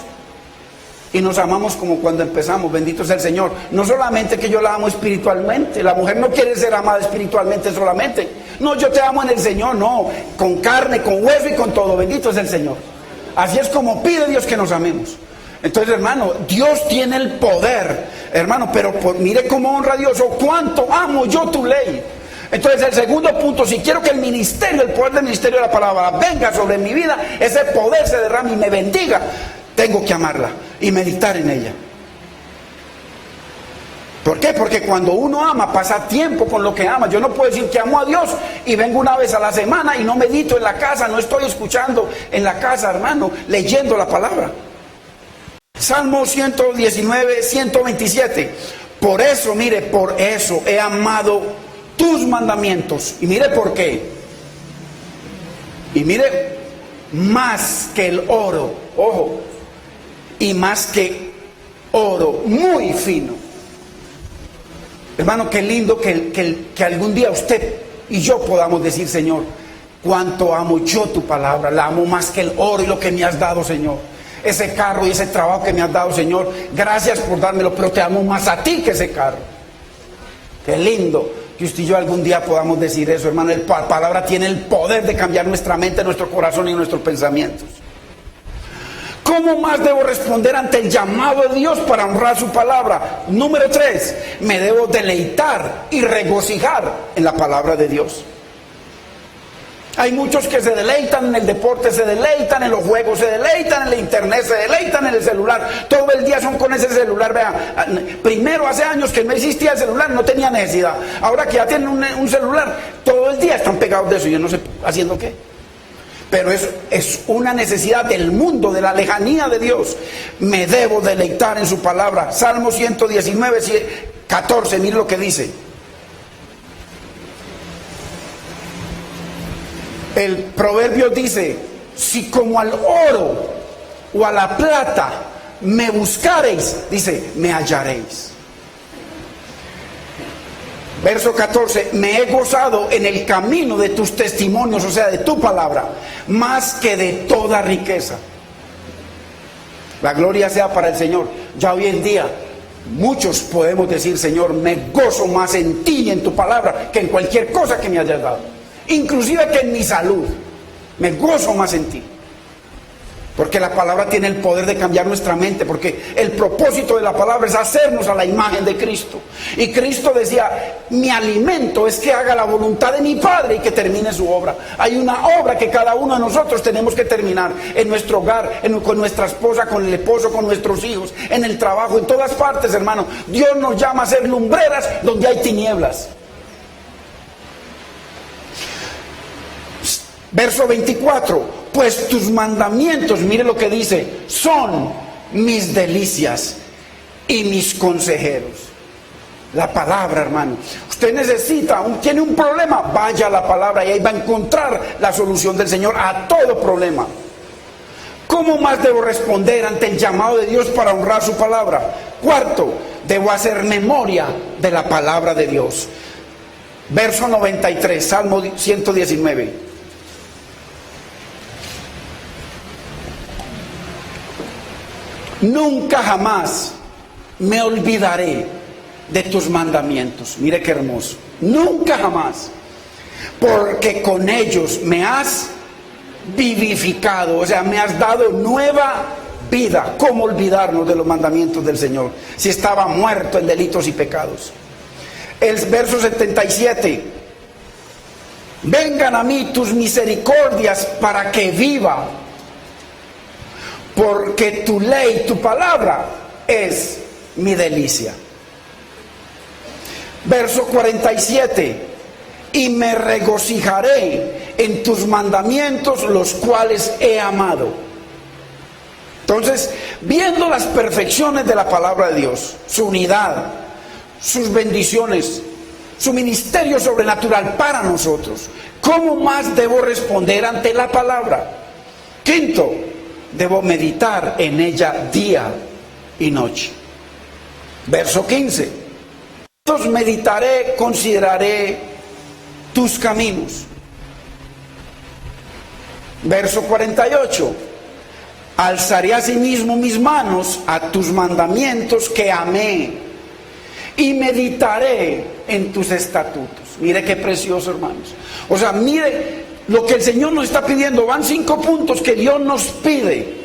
y nos amamos como cuando empezamos, bendito sea el Señor. No solamente que yo la amo espiritualmente, la mujer no quiere ser amada espiritualmente solamente. No, yo te amo en el Señor, no, con carne, con hueso y con todo, bendito es el Señor. Así es como pide Dios que nos amemos. Entonces, hermano, Dios tiene el poder, hermano, pero mire cómo honra a Dios, o cuánto amo yo tu ley. Entonces, el segundo punto, si quiero que el ministerio, el poder del ministerio de la palabra venga sobre mi vida, ese poder se derrame y me bendiga, tengo que amarla y meditar en ella. ¿Por qué? Porque cuando uno ama, pasa tiempo con lo que ama. Yo no puedo decir que amo a Dios y vengo una vez a la semana y no medito en la casa, no estoy escuchando en la casa, hermano, leyendo la palabra. Salmo 119, 127. Por eso, mire, por eso he amado tus mandamientos. Y mire por qué. Y mire, más que el oro, ojo, y más que oro muy fino. Hermano, qué lindo que algún día usted y yo podamos decir, Señor, cuánto amo yo tu palabra, la amo más que el oro y lo que me has dado, Señor. Ese carro y ese trabajo que me has dado, Señor, gracias por dármelo, pero te amo más a ti que ese carro. Qué lindo que usted y yo algún día podamos decir eso, hermano. La palabra tiene el poder de cambiar nuestra mente, nuestro corazón y nuestros pensamientos. ¿Cómo más debo responder ante el llamado de Dios para honrar su palabra? Número 3, me debo deleitar y regocijar en la palabra de Dios. Hay muchos que se deleitan en el deporte, se deleitan en los juegos, se deleitan en el internet, se deleitan en el celular. Todo el día son con ese celular. Vean, primero hace años que no existía el celular, no tenía necesidad. Ahora que ya tienen un celular, todo el día están pegados de eso. Yo no sé haciendo qué. Pero es una necesidad del mundo, de la lejanía de Dios. Me debo deleitar en su palabra. Salmo 119, 14, mire lo que dice. El proverbio dice, si como al oro o a la plata me buscareis, dice, me hallaréis. Verso 14, me he gozado en el camino de tus testimonios, o sea, de tu palabra, más que de toda riqueza. La gloria sea para el Señor. Ya hoy en día, muchos podemos decir, Señor, me gozo más en ti y en tu palabra que en cualquier cosa que me hayas dado. Inclusive que en mi salud, me gozo más en ti. Porque la palabra tiene el poder de cambiar nuestra mente, porque el propósito de la palabra es hacernos a la imagen de Cristo. Y Cristo decía, mi alimento es que haga la voluntad de mi Padre y que termine su obra. Hay una obra que cada uno de nosotros tenemos que terminar en nuestro hogar, con nuestra esposa, con el esposo, con nuestros hijos, en el trabajo, en todas partes, hermano. Dios nos llama a ser lumbreras donde hay tinieblas. Verso 24, pues tus mandamientos, mire lo que dice, son mis delicias y mis consejeros. La palabra, hermano. Usted necesita, tiene un problema, vaya a la palabra y ahí va a encontrar la solución del Señor a todo problema. ¿Cómo más debo responder ante el llamado de Dios para honrar su palabra? Cuarto, debo hacer memoria de la palabra de Dios. Verso 93, Salmo 119. Nunca jamás me olvidaré de tus mandamientos. Mire qué hermoso. Nunca jamás. Porque con ellos me has vivificado. O sea, me has dado nueva vida. ¿Cómo olvidarnos de los mandamientos del Señor? Si estaba muerto en delitos y pecados. El verso 77. Vengan a mí tus misericordias para que viva. Porque tu ley, tu palabra, es mi delicia. Verso 47. Y me regocijaré en tus mandamientos, los cuales he amado. Entonces, viendo las perfecciones de la palabra de Dios, su unidad, sus bendiciones, su ministerio sobrenatural para nosotros, ¿cómo más debo responder ante la palabra? Quinto, debo meditar en ella día y noche. Verso 15. Entonces meditaré, consideraré tus caminos. Verso 48. Alzaré asimismo mis manos a tus mandamientos que amé y meditaré en tus estatutos. Mire qué precioso, hermanos. O sea, mire lo que el Señor nos está pidiendo. Van 5 puntos que Dios nos pide: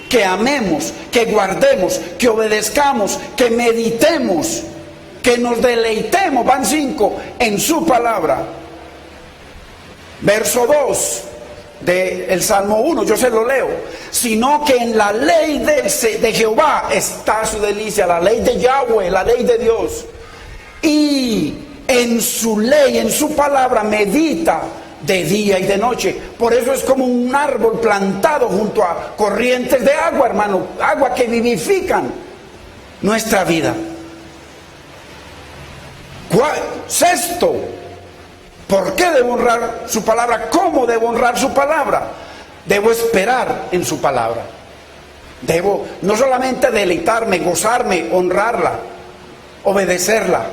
que amemos, que guardemos, que obedezcamos, que meditemos, que nos deleitemos. Van 5 en su palabra. Verso 2 del Salmo 1, yo se lo leo: sino que en la ley de Jehová está su delicia, la ley de Yahweh, la ley de Dios, y en su ley, en su palabra medita de día y de noche. Por eso es como un árbol plantado junto a corrientes de agua, hermano, agua que vivifican nuestra vida. Sexto, ¿por qué debo honrar su palabra? ¿Cómo debo honrar su palabra? Debo esperar en su palabra. Debo no solamente deleitarme, gozarme, honrarla, obedecerla.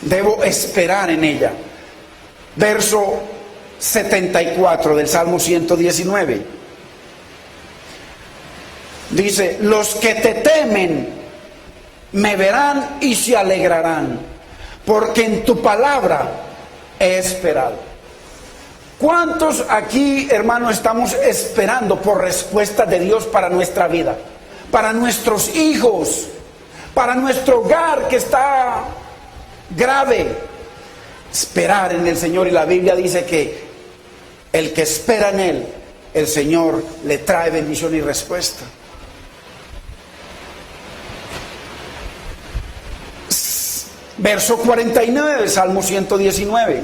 Debo esperar en ella. Verso 74 del Salmo 119. Dice: los que te temen me verán y se alegrarán, porque en tu palabra he esperado. ¿Cuántos aquí, hermanos, estamos esperando por respuesta de Dios para nuestra vida, para nuestros hijos, para nuestro hogar que está grave? Esperar en el Señor, y la Biblia dice que el que espera en Él, el Señor le trae bendición y respuesta. Verso 49, Salmo 119.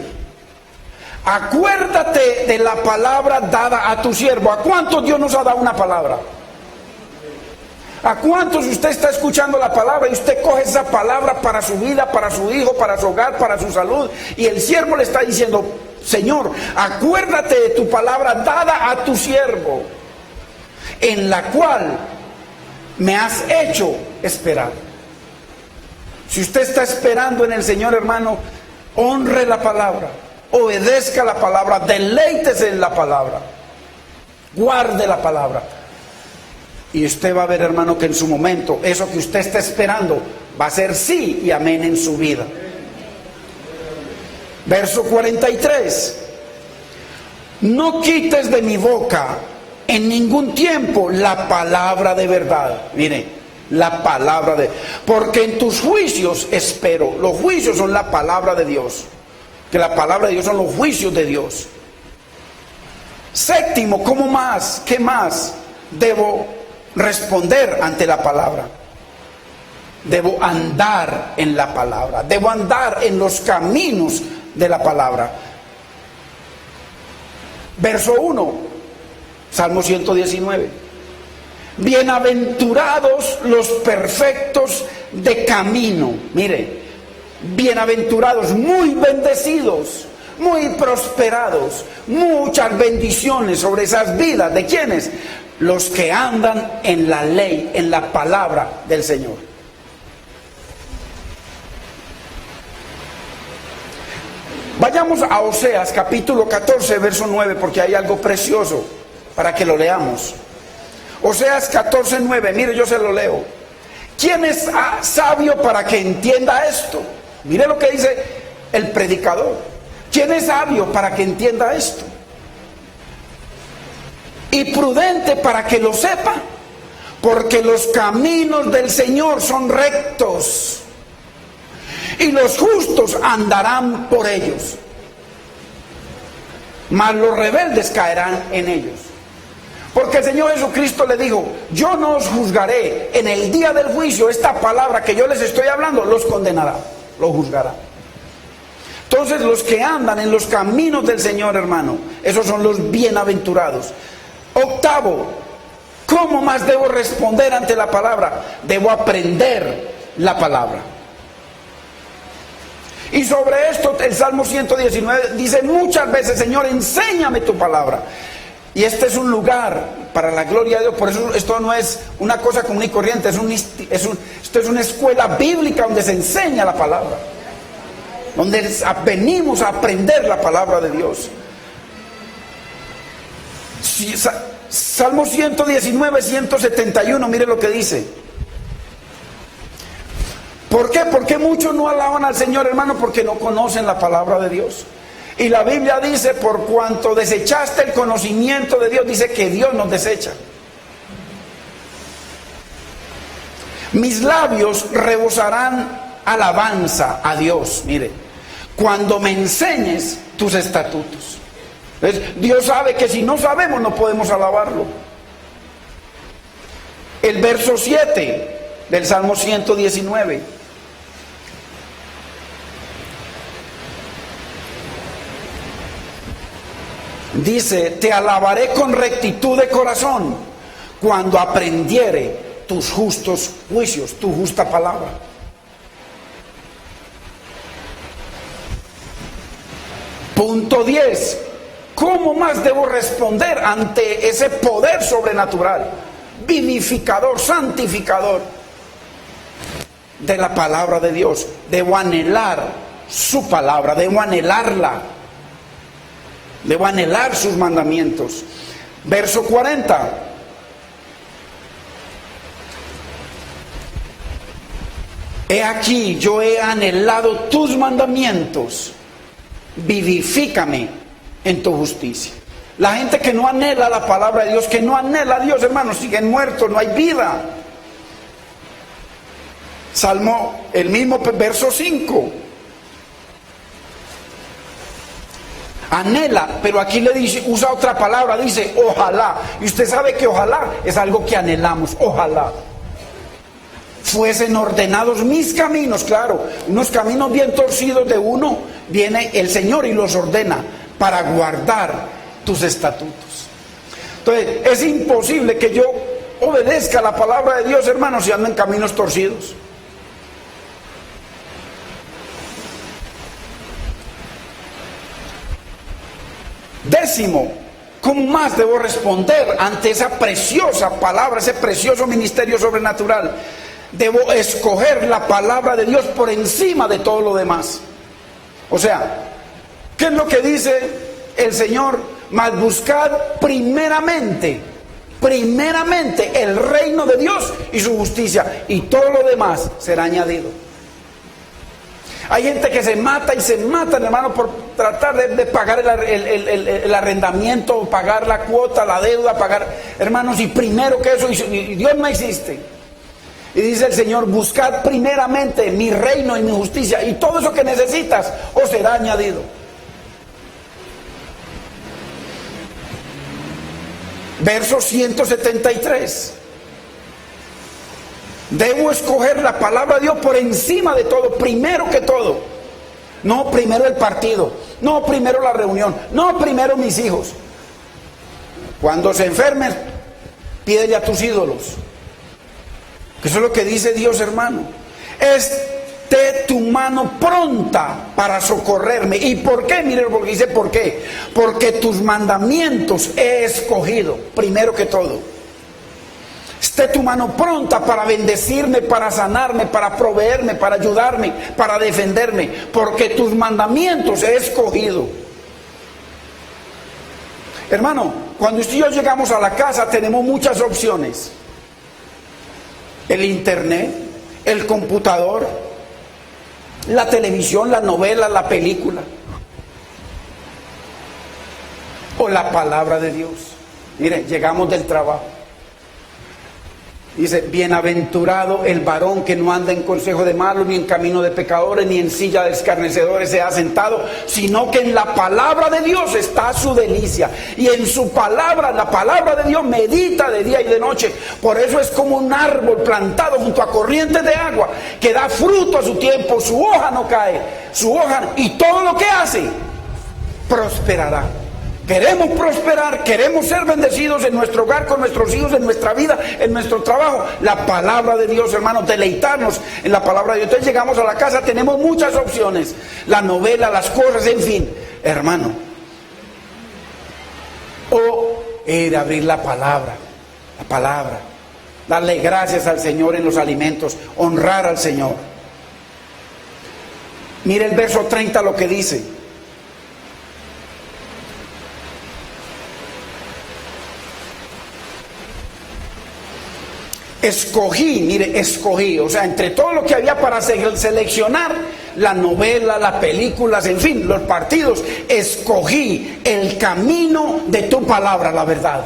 Acuérdate de la palabra dada a tu siervo. ¿A cuántos Dios nos ha dado una palabra? ¿A cuántos usted está escuchando la palabra y usted coge esa palabra para su vida, para su hijo, para su hogar, para su salud? Y el siervo le está diciendo: Señor, acuérdate de tu palabra dada a tu siervo, en la cual me has hecho esperar. Si usted está esperando en el Señor, hermano, honre la palabra, obedezca la palabra, deleítese en la palabra, guarde la palabra. Y usted va a ver, hermano, que en su momento eso que usted está esperando va a ser sí y amén en su vida. Verso 43. No quites de mi boca en ningún tiempo la palabra de verdad. Mire, la palabra de... porque en tus juicios espero. Los juicios son la palabra de Dios. Que la palabra de Dios son los juicios de Dios. Séptimo, ¿cómo más? ¿Qué más debo responder ante la palabra? Debo andar en la palabra, debo andar en los caminos de la palabra. Verso 1, Salmo 119. Bienaventurados los perfectos de camino. Mire, bienaventurados, muy bendecidos, muy prosperados, muchas bendiciones sobre esas vidas. ¿De quiénes? Los que andan en la ley, en la palabra del Señor. Vayamos a Oseas capítulo 14 verso 9, porque hay algo precioso para que lo leamos. Oseas 14, 9, mire, yo se lo leo. ¿Quién es sabio para que entienda esto? Mire lo que dice el predicador. ¿Quién es sabio para que entienda esto? Y prudente para que lo sepa, porque los caminos del Señor son rectos, y los justos andarán por ellos, mas los rebeldes caerán en ellos. Porque el Señor Jesucristo le dijo: yo no os juzgaré, en el día del juicio esta palabra que yo les estoy hablando los condenará, los juzgará. Entonces los que andan en los caminos del Señor, hermano, esos son los bienaventurados. Octavo, ¿cómo más debo responder ante la palabra? Debo aprender la palabra. Y sobre esto el Salmo 119 dice muchas veces: Señor, enséñame tu palabra. Y este es un lugar para la gloria de Dios. Por eso esto no es una cosa común y corriente, esto es una escuela bíblica donde se enseña la palabra, donde venimos a aprender la palabra de Dios. Salmo 119, 171, mire lo que dice. ¿Por qué? Porque muchos no alaban al Señor, hermano, porque no conocen la palabra de Dios. Y la Biblia dice, por cuanto desechaste el conocimiento de Dios, dice que Dios nos desecha. Mis labios rebosarán alabanza a Dios, mire, cuando me enseñes tus estatutos. ¿Ves? Dios sabe que si no sabemos no podemos alabarlo. El verso 7 del Salmo 119. Dice, te alabaré con rectitud de corazón cuando aprendiere tus justos juicios, tu justa palabra. Punto 10. ¿Cómo más debo responder ante ese poder sobrenatural, vivificador, santificador de la palabra de Dios? Debo anhelar su palabra, debo anhelarla. Debo anhelar sus mandamientos. Verso 40. He aquí, yo he anhelado tus mandamientos. Vivifícame en tu justicia. La gente que no anhela la palabra de Dios, que no anhela a Dios, hermanos, siguen muertos, no hay vida. Salmo, el mismo verso 5. Anhela, pero aquí le dice, usa otra palabra, dice ojalá. Y usted sabe que ojalá es algo que anhelamos, ojalá fuesen ordenados mis caminos. Claro, unos caminos bien torcidos de uno, viene el Señor y los ordena para guardar tus estatutos. Entonces, es imposible que yo obedezca la palabra de Dios, hermanos, si ando en caminos torcidos. Décimo, ¿cómo más debo responder ante esa preciosa palabra, ese precioso ministerio sobrenatural? Debo escoger la palabra de Dios por encima de todo lo demás. O sea, ¿qué es lo que dice el Señor? Mas buscad primeramente el reino de Dios y su justicia, y todo lo demás será añadido. Hay gente que se mata, hermano, por tratar de pagar el arrendamiento, pagar la cuota, la deuda, pagar, hermanos, y primero que eso, y Dios no existe. Y dice el Señor, buscad primeramente mi reino y mi justicia, y todo eso que necesitas os será añadido. Verso 173. Debo escoger la palabra de Dios por encima de todo, primero que todo. No primero el partido, no primero la reunión, no primero mis hijos. Cuando se enfermen, pídele a tus ídolos. Eso es lo que dice Dios, hermano. Esté tu mano pronta para socorrerme. ¿Y por qué? Miren, porque dice por qué. Porque tus mandamientos he escogido, primero que todo. Esté tu mano pronta para bendecirme, para sanarme, para proveerme, para ayudarme, para defenderme, porque tus mandamientos he escogido. Hermano, cuando usted y yo llegamos a la casa tenemos muchas opciones. El internet, el computador, la televisión, la novela, la película, o la palabra de Dios. Mire, llegamos del trabajo. Dice, bienaventurado el varón que no anda en consejo de malos, ni en camino de pecadores, ni en silla de escarnecedores se ha sentado, sino que en la palabra de Dios está su delicia. Y en su palabra, la palabra de Dios, medita de día y de noche. Por eso es como un árbol plantado junto a corrientes de agua, que da fruto a su tiempo, su hoja no cae, su hoja, y todo lo que hace, prosperará. Queremos prosperar, queremos ser bendecidos en nuestro hogar, con nuestros hijos, en nuestra vida, en nuestro trabajo. La palabra de Dios, hermanos, deleitarnos en la palabra de Dios. Entonces llegamos a la casa, tenemos muchas opciones. La novela, las cosas, en fin. Hermano, o de abrir la palabra, darle gracias al Señor en los alimentos, honrar al Señor. Mire el verso 30 lo que dice. Escogí, o sea, entre todo lo que había para seleccionar, la novela, las películas, en fin, los partidos, escogí el camino de tu palabra, la verdad.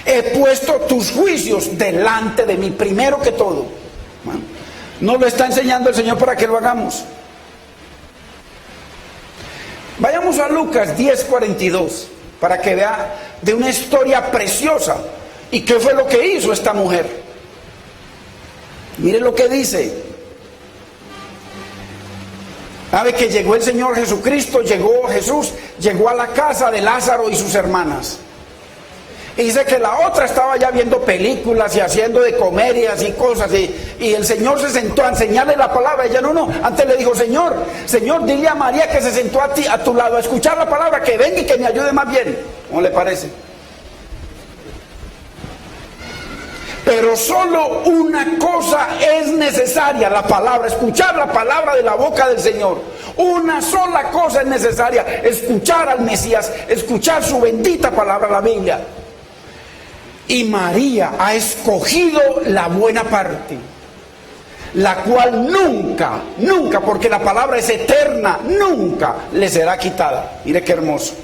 He puesto tus juicios delante de mí, primero que todo. Bueno, nos lo está enseñando el Señor para que lo hagamos. Vayamos a Lucas 10:42 para que vea de una historia preciosa. ¿Y qué fue lo que hizo esta mujer? Mire lo que dice. Sabe que llegó el Señor Jesucristo, llegó a la casa de Lázaro y sus hermanas. Y dice que la otra estaba ya viendo películas y haciendo de comedias y cosas. Y el Señor se sentó a enseñarle la palabra. Ella no. Antes le dijo, Señor, dile a María que se sentó a tu lado a escuchar la palabra, que venga y que me ayude más bien. ¿Cómo le parece? Pero solo una cosa es necesaria, la palabra, escuchar la palabra de la boca del Señor. Una sola cosa es necesaria, escuchar al Mesías, escuchar su bendita palabra, la Biblia. Y María ha escogido la buena parte, la cual nunca, porque la palabra es eterna, nunca le será quitada. Mire qué hermoso.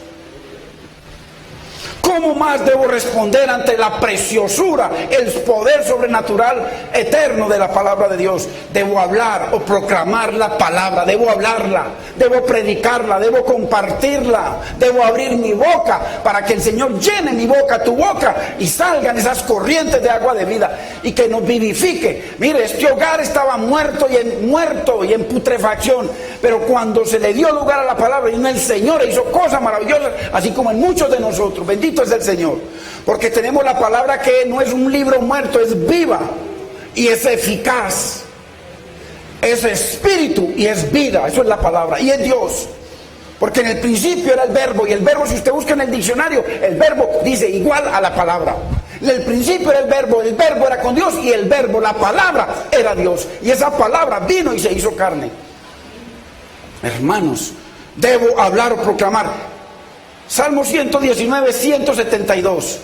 ¿Cómo más debo responder ante la preciosura, el poder sobrenatural eterno de la palabra de Dios? Debo hablar o proclamar la palabra, debo hablarla, debo predicarla, debo compartirla, debo abrir mi boca para que el Señor llene mi boca, tu boca, y salgan esas corrientes de agua de vida y que nos vivifique. Mire, este hogar estaba muerto y en putrefacción, pero cuando se le dio lugar a la palabra, y el Señor hizo cosas maravillosas, así como en muchos de nosotros. Bendito es el Señor, porque tenemos la palabra que no es un libro muerto, es viva y es eficaz, es espíritu y es vida. Eso es la palabra, y es Dios, porque en el principio era el verbo, y el verbo, si usted busca en el diccionario, el verbo dice igual a la palabra. En el principio era el verbo era con Dios, y el verbo, la palabra, era Dios, y esa palabra vino y se hizo carne. Hermanos, debo hablar o proclamar. Salmo 119, 172.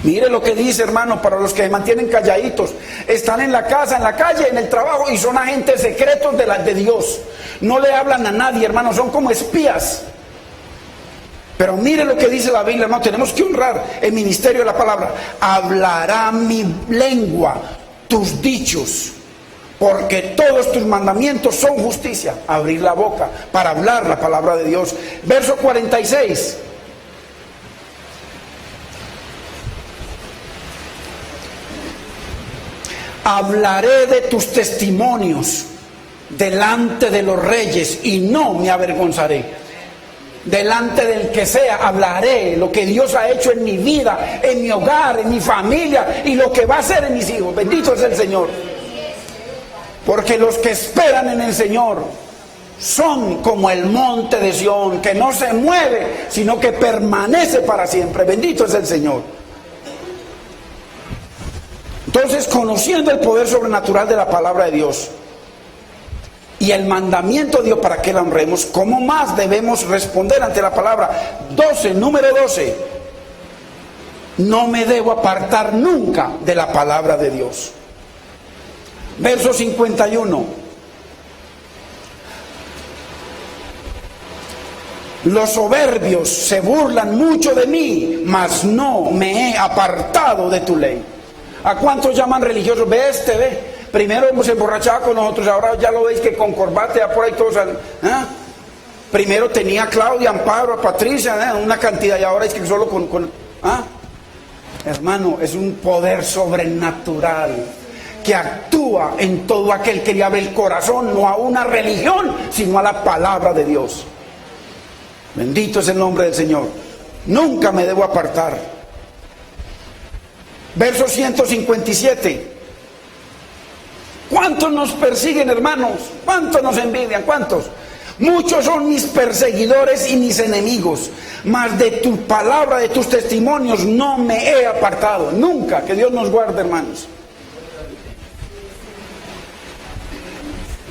Mire lo que dice, hermano, para los que se mantienen calladitos. Están en la casa, en la calle, en el trabajo, y son agentes secretos de Dios. No le hablan a nadie, hermano, son como espías. Pero mire lo que dice la Biblia, hermano, tenemos que honrar el ministerio de la palabra. Hablará mi lengua tus dichos, porque todos tus mandamientos son justicia. Abrir la boca para hablar la palabra de Dios. Verso 46. Hablaré de tus testimonios delante de los reyes y no me avergonzaré. Delante del que sea hablaré lo que Dios ha hecho en mi vida, en mi hogar, en mi familia, y lo que va a hacer en mis hijos. Bendito es el Señor. Porque los que esperan en el Señor son como el monte de Sión, que no se mueve, sino que permanece para siempre. Bendito es el Señor. Entonces, conociendo el poder sobrenatural de la palabra de Dios y el mandamiento de Dios para que la honremos, ¿cómo más debemos responder ante la palabra? Número 12. No me debo apartar nunca de la palabra de Dios. Verso 51. Los soberbios se burlan mucho de mí, mas no me he apartado de tu ley. ¿A cuántos llaman religiosos? Ve. Primero se emborrachaba con nosotros, ahora ya lo veis que con corbata ya por ahí todos. Primero tenía a Claudia, Amparo, a Patricia, una cantidad, y ahora es que solo con Hermano, es un poder sobrenatural que actúa en todo aquel que le abre el corazón, no a una religión, sino a la palabra de Dios. Bendito es el nombre del Señor. Nunca me debo apartar. Verso 157. ¿Cuántos nos persiguen, hermanos? ¿Cuántos nos envidian? ¿Cuántos? Muchos son mis perseguidores y mis enemigos, mas de tu palabra, de tus testimonios no me he apartado. Nunca, que Dios nos guarde, hermanos.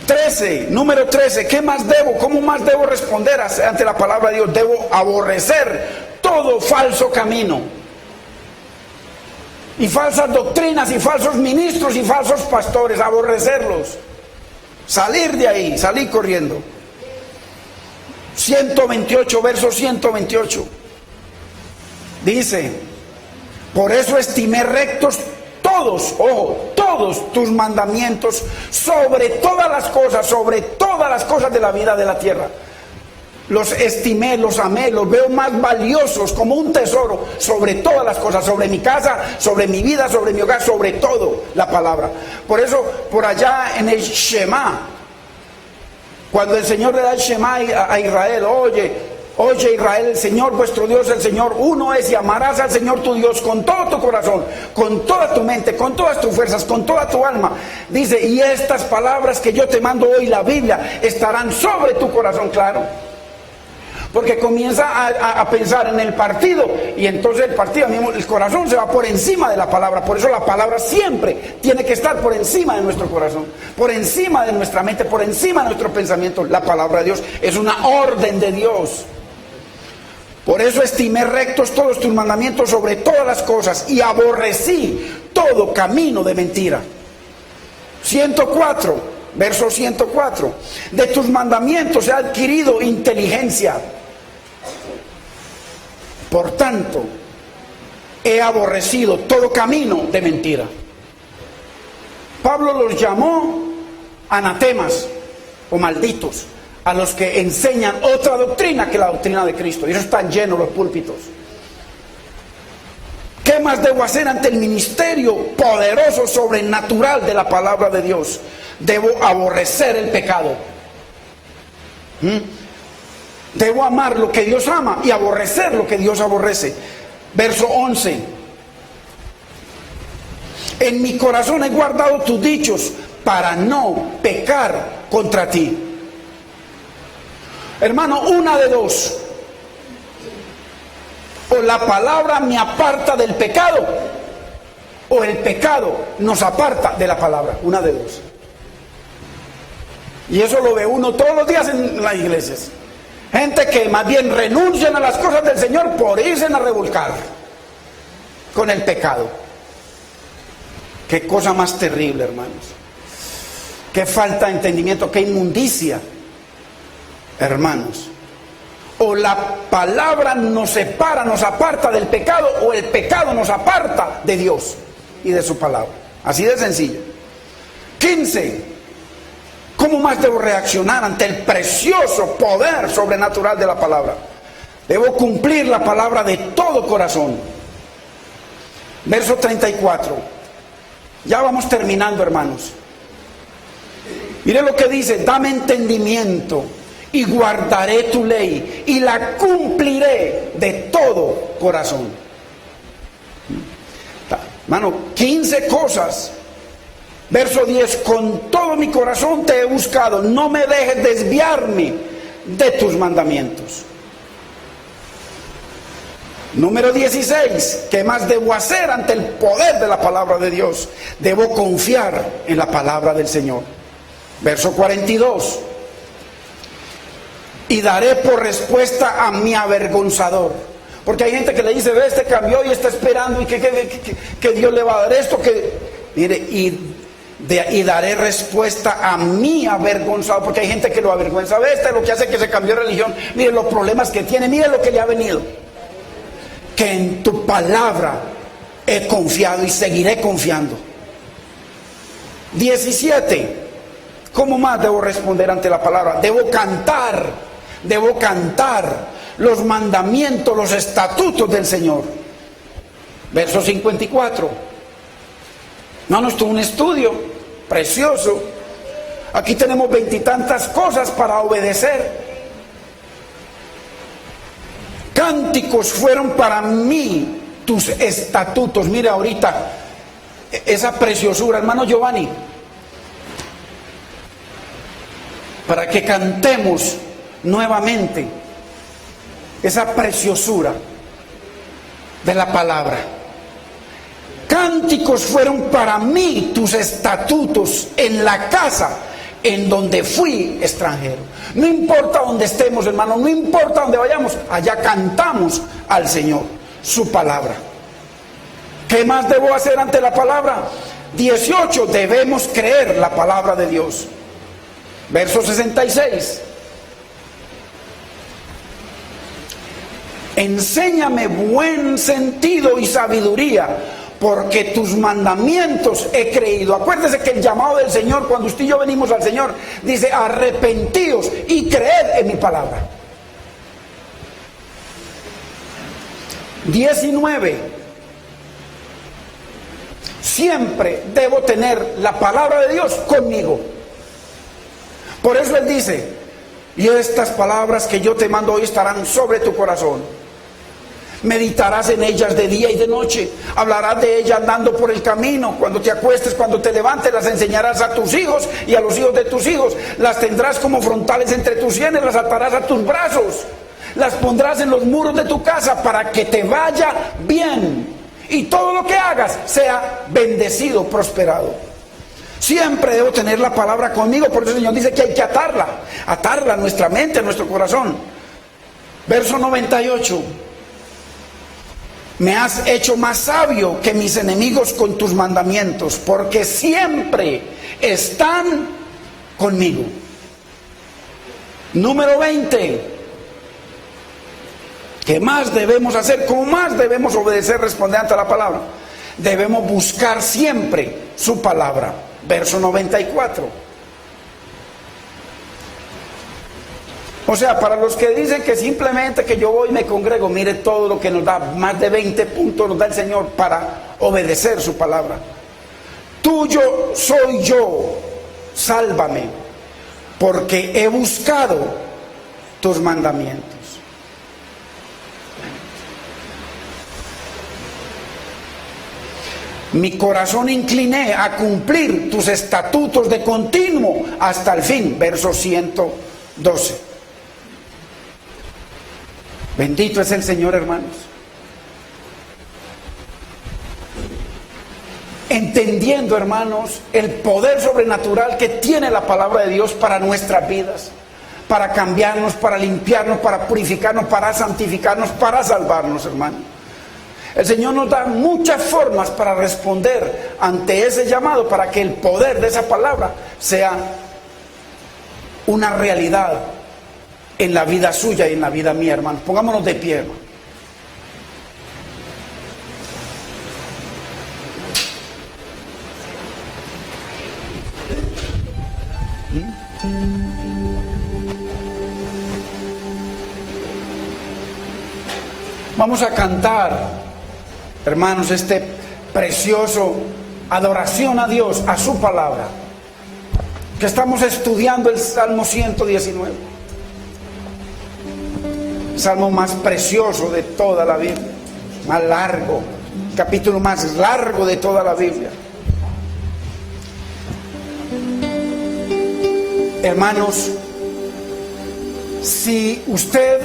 13, número 13, ¿qué más debo? ¿Cómo más debo responder ante la palabra de Dios? Debo aborrecer todo falso camino y falsas doctrinas y falsos ministros y falsos pastores, aborrecerlos, salir de ahí, salir corriendo. 128, verso 128, dice: por eso estimé rectos todos, ojo, todos tus mandamientos sobre todas las cosas de la vida de la tierra. Los estimé, los amé, los veo más valiosos, como un tesoro, sobre todas las cosas, sobre mi casa, sobre mi vida, sobre mi hogar, sobre todo la palabra. Por eso, por allá en el Shema, cuando el Señor le da el Shema a Israel: oye Israel, el Señor vuestro Dios, el Señor uno es, y amarás al Señor tu Dios con todo tu corazón, con toda tu mente, con todas tus fuerzas, con toda tu alma. Dice: y estas palabras que yo te mando hoy, la Biblia, estarán sobre tu corazón. Claro, porque comienza a pensar en el partido, y entonces el corazón se va por encima de la palabra. Por eso la palabra siempre tiene que estar por encima de nuestro corazón, por encima de nuestra mente, por encima de nuestro pensamiento. La palabra de Dios es una orden de Dios. Por eso estimé rectos todos tus mandamientos sobre todas las cosas, y aborrecí todo camino de mentira. 104, verso 104, de tus mandamientos he adquirido inteligencia. Por tanto, he aborrecido todo camino de mentira. Pablo los llamó anatemas o malditos a los que enseñan otra doctrina que la doctrina de Cristo. Y eso están llenos los púlpitos. ¿Qué más debo hacer ante el ministerio poderoso, sobrenatural de la palabra de Dios? Debo aborrecer el pecado. Debo amar lo que Dios ama y aborrecer lo que Dios aborrece. Verso 11. En mi corazón he guardado tus dichos para no pecar contra ti. Hermano, una de dos: o la palabra me aparta del pecado, o el pecado nos aparta de la palabra. Una de dos. Y eso lo ve uno todos los días en las iglesias. Gente que más bien renuncian a las cosas del Señor por irse a revolcar con el pecado. Qué cosa más terrible, hermanos. Qué falta de entendimiento, qué inmundicia, hermanos. O la palabra nos separa, nos aparta del pecado, o el pecado nos aparta de Dios y de su palabra. Así de sencillo. 15. ¿Cómo más debo reaccionar ante el precioso poder sobrenatural de la palabra? Debo cumplir la palabra de todo corazón. Verso 34. Ya vamos terminando, hermanos. Mire lo que dice: dame entendimiento y guardaré tu ley y la cumpliré de todo corazón. Hermano, 15 cosas. Verso 10: con todo mi corazón te he buscado, no me dejes desviarme de tus mandamientos. Número 16, ¿qué más debo hacer ante el poder de la palabra de Dios? Debo confiar en la palabra del Señor. Verso 42, y daré por respuesta a mi avergonzador. Porque hay gente que le dice: ve, este cambió y está esperando, y que Dios le va a dar esto, mire, y daré respuesta a mi avergonzado. Porque hay gente que lo avergüenza: ve, este es lo que hace que se cambió de religión, mire los problemas que tiene, mire lo que le ha venido. Que en tu palabra he confiado y seguiré confiando. 17, ¿cómo más debo responder ante la palabra? Debo cantar los mandamientos, los estatutos del Señor. Verso 54. No, esto es un estudio precioso. Aquí tenemos 20 y tantas cosas para obedecer. Cánticos fueron para mí tus estatutos. Mira ahorita esa preciosura, hermano Giovanni, para que cantemos nuevamente esa preciosura de la palabra. Cánticos fueron para mí tus estatutos en la casa en donde fui extranjero. No importa donde estemos, hermano, no importa donde vayamos, allá cantamos al Señor su palabra. ¿Qué más debo hacer ante la palabra? 18, debemos creer la palabra de Dios. Verso 66. Enséñame buen sentido y sabiduría, porque tus mandamientos he creído. Acuérdese que el llamado del Señor, cuando usted y yo venimos al Señor, dice: arrepentíos y creed en mi palabra. 19. Siempre debo tener la palabra de Dios conmigo. Por eso Él dice: y estas palabras que yo te mando hoy estarán sobre tu corazón. Meditarás en ellas de día y de noche. Hablarás de ellas andando por el camino, cuando te acuestes, cuando te levantes. Las enseñarás a tus hijos y a los hijos de tus hijos. Las tendrás como frontales entre tus sienes, las atarás a tus brazos. Las pondrás en los muros de tu casa, para que te vaya bien y todo lo que hagas sea bendecido, prosperado. Siempre debo tener la palabra conmigo. Por eso el Señor dice que hay que atarla a nuestra mente, a nuestro corazón. Verso 98. Me has hecho más sabio que mis enemigos con tus mandamientos, porque siempre están conmigo. Número 20. ¿Qué más debemos hacer? ¿Cómo más debemos obedecer, responder ante la palabra? Debemos buscar siempre su palabra. Verso 94. O sea, para los que dicen que simplemente que yo voy y me congrego, mire todo lo que nos da, más de 20 puntos nos da el Señor para obedecer su palabra. Tuyo soy yo, sálvame, porque he buscado tus mandamientos. Mi corazón incliné a cumplir tus estatutos de continuo hasta el fin. Verso 112. Bendito es el Señor, hermanos. Entendiendo, hermanos, el poder sobrenatural que tiene la palabra de Dios para nuestras vidas, para cambiarnos, para limpiarnos, para purificarnos, para santificarnos, para salvarnos, hermanos. El Señor nos da muchas formas para responder ante ese llamado, para que el poder de esa palabra sea una realidad en la vida suya y en la vida mía, hermano. Pongámonos de pie, hermano. Vamos a cantar, hermanos, este precioso adoración a Dios, a su palabra, que estamos estudiando el Salmo 119. Salmo más precioso de toda la Biblia, más largo, capítulo más largo de toda la Biblia. Hermanos, si usted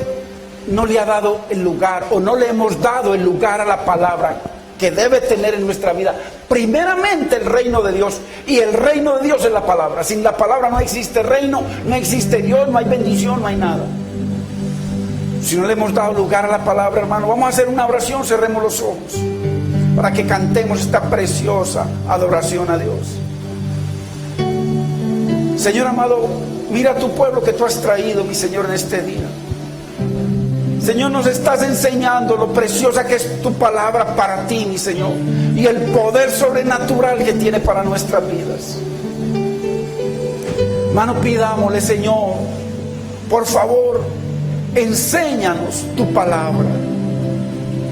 no le ha dado el lugar, o no le hemos dado el lugar a la palabra que debe tener en nuestra vida, primeramente el reino de Dios, y el reino de Dios es la palabra. Sin la palabra no existe reino, no existe Dios, no hay bendición, no hay nada. Si no le hemos dado lugar a la palabra, hermano, vamos a hacer una oración. Cerremos los ojos para que cantemos esta preciosa adoración a Dios. Señor amado, mira a tu pueblo que tú has traído, mi Señor, en este día. Señor, nos estás enseñando lo preciosa que es tu palabra para ti, mi Señor, y el poder sobrenatural que tiene para nuestras vidas. Hermano, pidámosle, Señor, por favor, enséñanos tu palabra.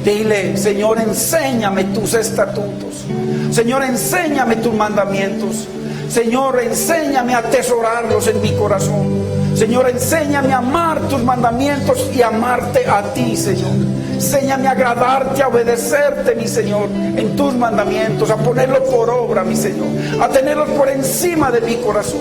Dile: Señor, enséñame tus estatutos. Señor, enséñame tus mandamientos. Señor, enséñame a atesorarlos en mi corazón. Señor, enséñame a amar tus mandamientos y amarte a ti, Señor. Enséñame a agradarte, a obedecerte, mi Señor, en tus mandamientos, a ponerlos por obra, mi Señor, a tenerlos por encima de mi corazón.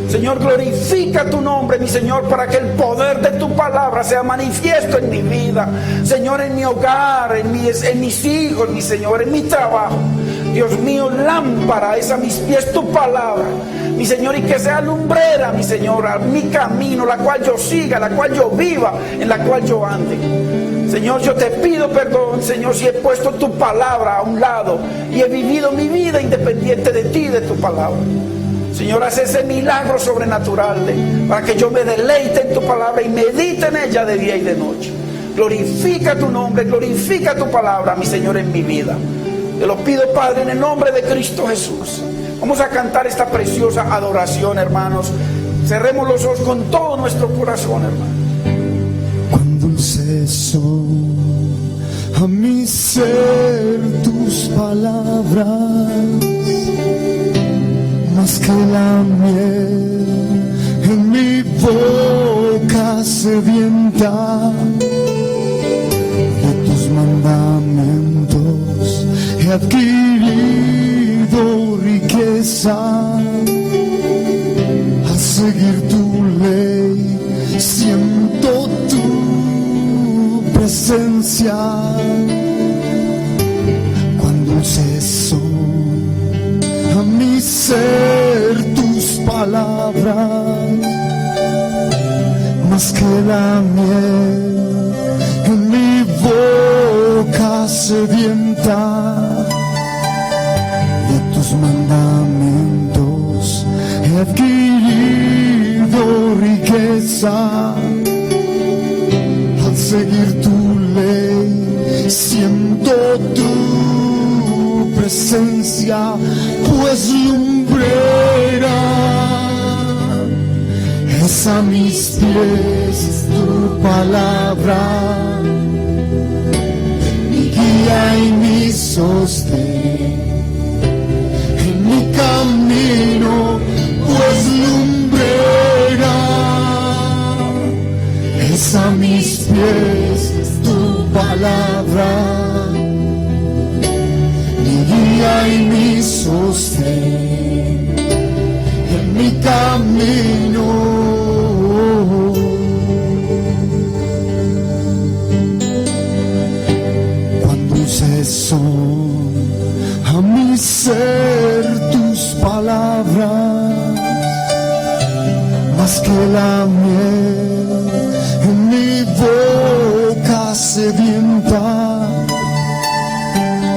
Señor, glorifica tu nombre, mi Señor, para que el poder de tu palabra sea manifiesto en mi vida. Señor, en mi hogar, en mis hijos, mi Señor, en mi trabajo. Dios mío, lámpara es a mis pies tu palabra, mi Señor, y que sea lumbrera, mi Señor, a mi camino, la cual yo siga, la cual yo viva, en la cual yo ande. Señor, yo te pido perdón, Señor, si he puesto tu palabra a un lado y he vivido mi vida independiente de ti y de tu palabra. Señor, haz ese milagro sobrenatural para que yo me deleite en tu palabra y medite en ella de día y de noche. Glorifica tu nombre, glorifica tu palabra, mi Señor, en mi vida. Te lo pido, Padre, en el nombre de Cristo Jesús. Vamos a cantar esta preciosa adoración, hermanos. Cerremos los ojos con todo nuestro corazón, hermanos. Cuán dulces son a mi ser tus palabras, más que la miel en mi boca sedienta. De tus mandamientos he adquirido riqueza. Al seguir tu ley siento tu presencia. Cuán dulces son a mi ser tus palabras, más que la miel en mi boca sedienta. De tus mandamientos he adquirido riqueza. Al seguir tu ley siento tu presencia, pues lumbrera es a mis pies tu palabra, mi guía y mi sostén en mi camino, pues lumbrera es a mis pies tu palabra, mi guía y mi sostén en mi camino. Cuán dulces son a mi ser tus palabras, más que la miel en mi boca sedienta.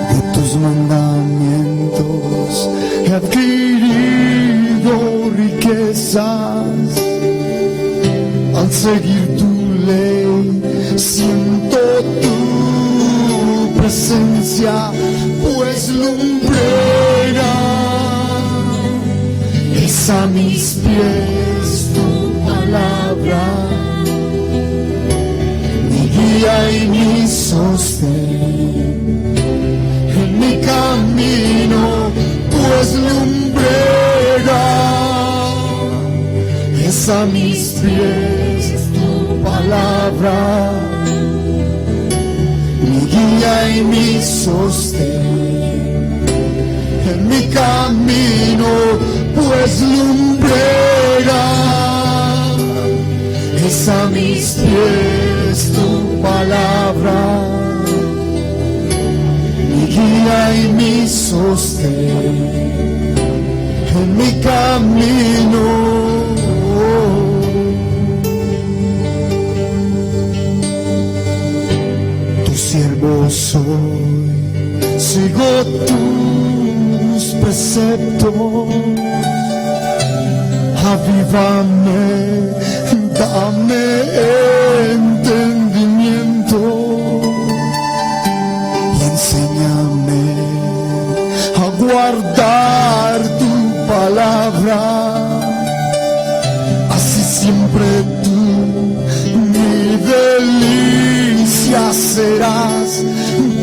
De tus mandamientos he adquirido riquezas. Al seguir tu ley siento tu presencia, pues lumbrera es a mis pies tu palabra, mi guía y mi sostén en mi camino, pues lumbrera es a mis pies tu palabra, mi guía y mi sostén en mi camino, pues lumbrera es a mis pies tu palabra, mi guía y mi sostén en mi camino. Tu siervo soy, sigo tus preceptos. Avívame, dame entendimiento y enséñame a guardar tu palabra. Así siempre tú mi delicia serás,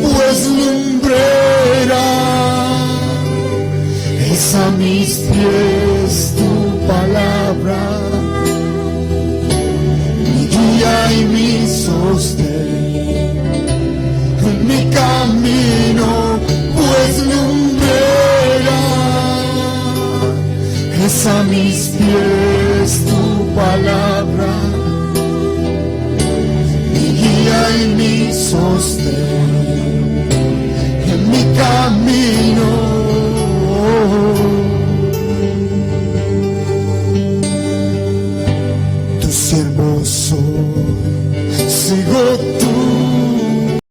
pues lumbrera es a mis pies tu palabra, mi guía y mi sostén en mi camino, pues lumbrera es a mis pies es tu palabra, mi guía y mi sostén.